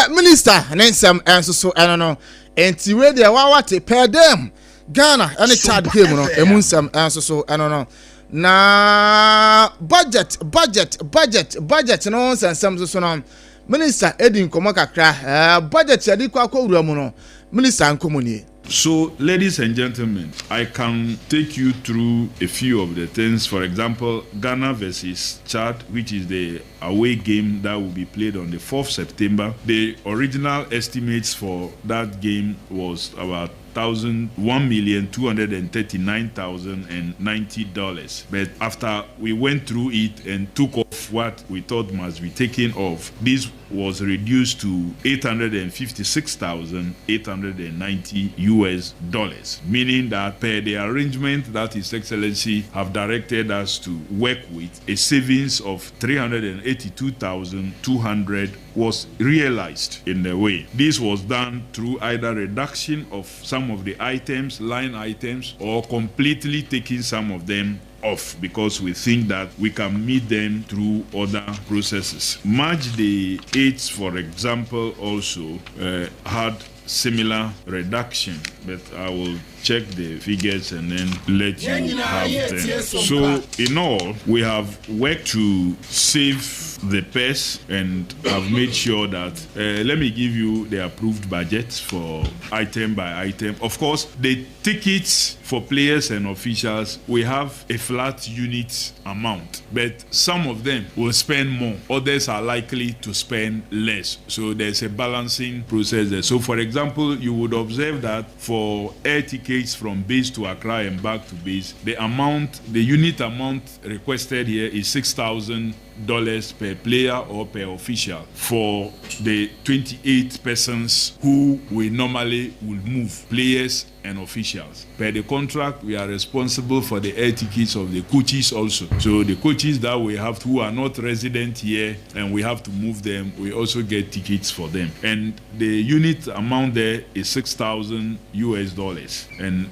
Minister, and then some answers, so I don't know. And where they are, what per them Ghana and the Chad game, no, and some answers, so I don't know. na budget no sansam so no minister Edin komo kakra budget yadi kwa wura mu no minister nkomoni. So, ladies and gentlemen, I can take you through a few of the things. For example, Ghana versus Chad, which is the away game that will be played on the 4th September. The original estimates for that game was about $1,239,090. But after we went through it and took off what we thought must be taken off, this was reduced to $856,890, meaning that per the arrangement that His Excellency have directed us to work with, a savings of 382,200 was realized in the way. This was done through either reduction of some of the items, line items, or completely taking some of them off, because we think that we can meet them through other processes. March the 8th, for example, also had similar reduction, but I will check the figures and then let you have them. So in all, we have worked to save the purse and have made sure that let me give you the approved budget for item by item. Of course, the tickets for players and officials, we have a flat unit amount, but some of them will spend more, others are likely to spend less, so there's a balancing process there. So for example, you would observe that for air tickets from base to Accra and back to base, the unit amount requested here is $6,000 per player or per official for the 28 persons who we normally will move, players and officials. Per the contract, we are responsible for the air tickets of the coaches also. So the coaches that we have who are not resident here and we have to move them, we also get tickets for them. And the unit amount there is $6,000.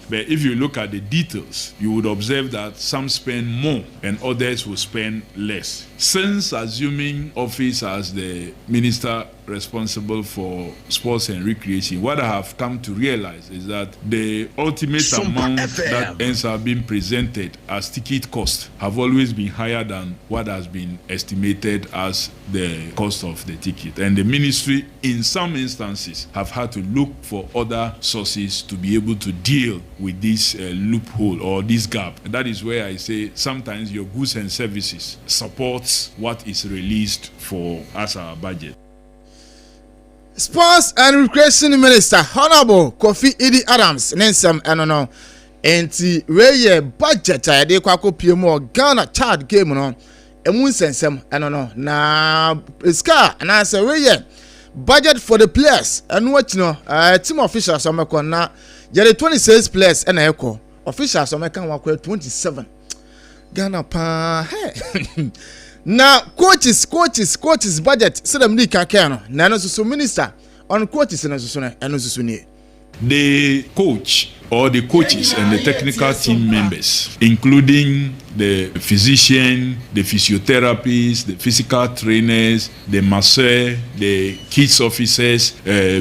But if you look at the details, you would observe that some spend more and others will spend less. Since assuming office as the minister responsible for sports and recreation, what I have come to realize is that the ultimate amount that ends up being presented as ticket cost have always been higher than what has been estimated as the cost of the ticket. And the ministry, in some instances, have had to look for other sources to be able to deal with this loophole or this gap. And that is where I say sometimes your goods and services supports what is released for as our budget. Sports and Recreation Minister Honorable Kofi Idi Adams Nensam Enono enti weye budget a de kwako piemu Ghana Chad game no emu nsensem enono na iska na say weye budget for the players enu achino team officials omeko na jere 26 players ena eko officials omeka wakwa 27 Ghana pa na coaches budget sedam ni kaka no na no so minister on coaches na so no eno so ni the coach or the coaches and the technical team members, including the physician, the physiotherapists, the physical trainers, the masseur, the kids officers,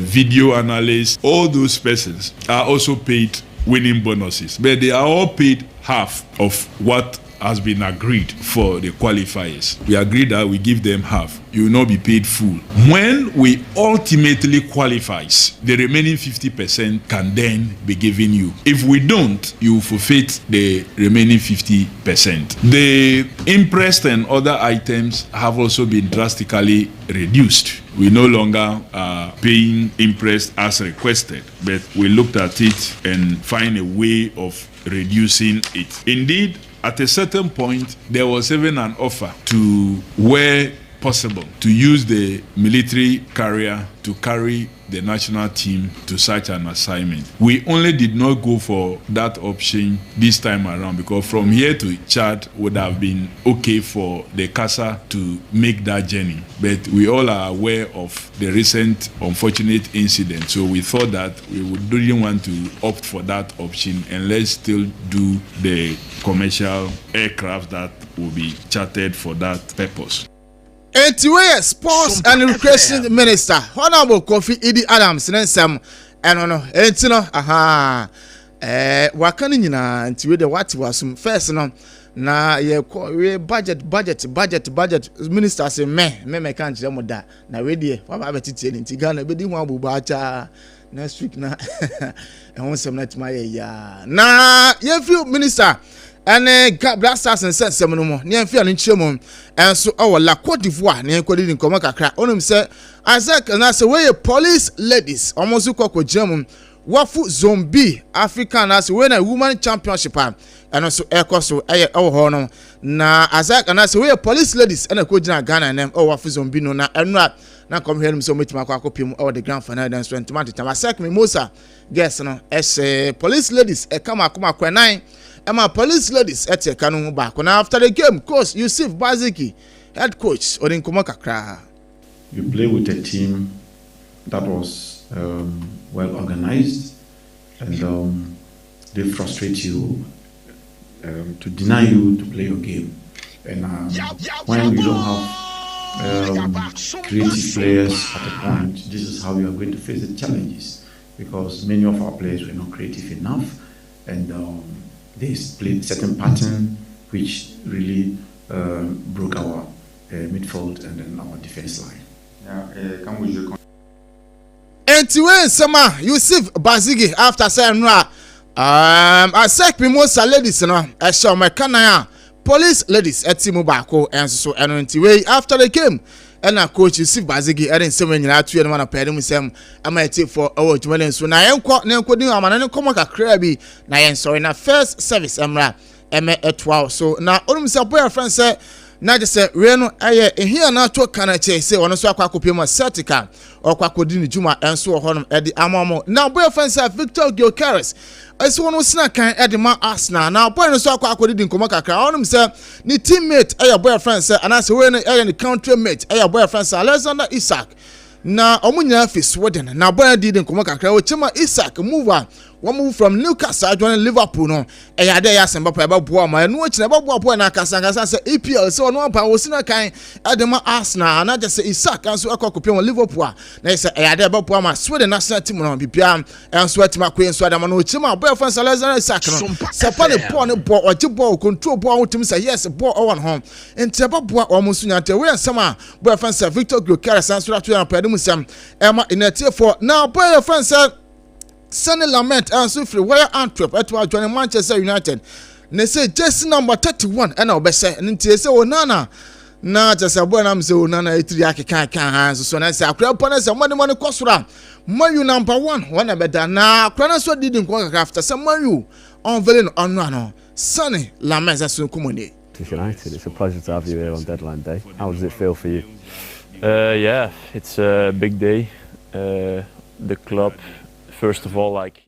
video analysts, all those persons are also paid winning bonuses, but they are all paid half of what has been agreed for the qualifiers. We agreed that we give them half. You will not be paid full. When we ultimately qualifies, the remaining 50% can then be given you. If we don't, you forfeit the remaining 50%. The interest and other items have also been drastically reduced. We no longer are paying interest as requested, but we looked at it and find a way of reducing it. Indeed, at a certain point, there was even an offer to, where possible, to use the military carrier to carry the national team to such an assignment. We only did not go for that option this time around because from here to Chad would have been okay for the CASA to make that journey. But we all are aware of the recent unfortunate incident, so we thought that we didn't want to opt for that option and let's still do the commercial aircraft that will be chartered for that purpose. Anyway, Sports and Recreation Minister Honorable Kofi Idi Adams Nensam enono entino wakani nyina antiwe de what was first no na ye budget minister say me kan kire mo da na we die fa ba betiti ni nti Ghana be di ho abubu acha next week na e won sem na tima ye ya na ye feel minister and blasters and sense no mo ne enfia no nchire mo enso o la Cote d'Ivoire ne ko di nkomo kakra onum say Isaac na say we police ladies almost ko jam wafu zombie African as we na woman championship and also ekoso eye o ho no na Isaac na say we police ladies and ko gina Ghana nem o wafu zombie no na enra na come here so metima akopim o the grand final dance 20 time Isaac me Musa guess no police ladies e kama akoma kwanan Emma police ladies at Kanu back. Now after the game, coach Yusuf Baziki, head coach Odehyieba Kakra. You play with a team that was well organized, and they frustrate you to deny you to play your game. And when you don't have creative players at a point, this is how you are going to face the challenges, because many of our players were not creative enough, and they played certain pattern which really broke our midfield and then our defense line. Can we Anyway, Sama Yusuf Bazigi after saying I said Mimosa ladies no I saw my canaya police ladies at Timu Bako and so anyway after the game and coach Yusuf Bazigi and 7 years to and one pair him I might take for our Julian so na enko na enko din amana come kakra bi na yen so na first service emra etwa so na onum say boyfriend say na just say we no aye here na to kana che say ono so akwakopiam certical okwakodi ni juma enso ho no e di amamo na boyfriend say Victor Gyokeres ese wono sna kan e di ma Arsenal na boy no so akwakodi di nkomo kakra onum say ni teammate aye boyfriend say anase we no aye ni country mate aye boyfriend say Alexander Isaac na omunya fi Sweden na boy di nkomo kakra o chima Isaac move from Newcastle joining Liverpool no ya dey asemba pa ba boa ma no chine ba boa na kasa say EPL so no pa wo sina kan adema Arsenal na just say Isaac anso akokopia Liverpool na say ya dey ba boa ma Sweden national team no bibia anso atima kwen so adama no chima boy fan Alexander Isaac no sepa ne ball ne ball oje ball control ball wo tim say yes ball on home enti ba boa o musu nyante we nsama boy fan Victor Gyokeres anso atu na pa dem sem ema inatie for now boy fan Sunny Lament and so free where Antwerp at joining Manchester United. They say just number 31 and I'll be saying and say nana na just a boy I'm so nana 3 can hands so I say crap on us and money cost around. Mayu number 1 one better na Kranas what didn't go after some Mayu unveiling on no Sunny Lament as soon come United, it's a pleasure to have you here on deadline day. How does it feel for you? Yeah, it's a big day. The club, first of all, like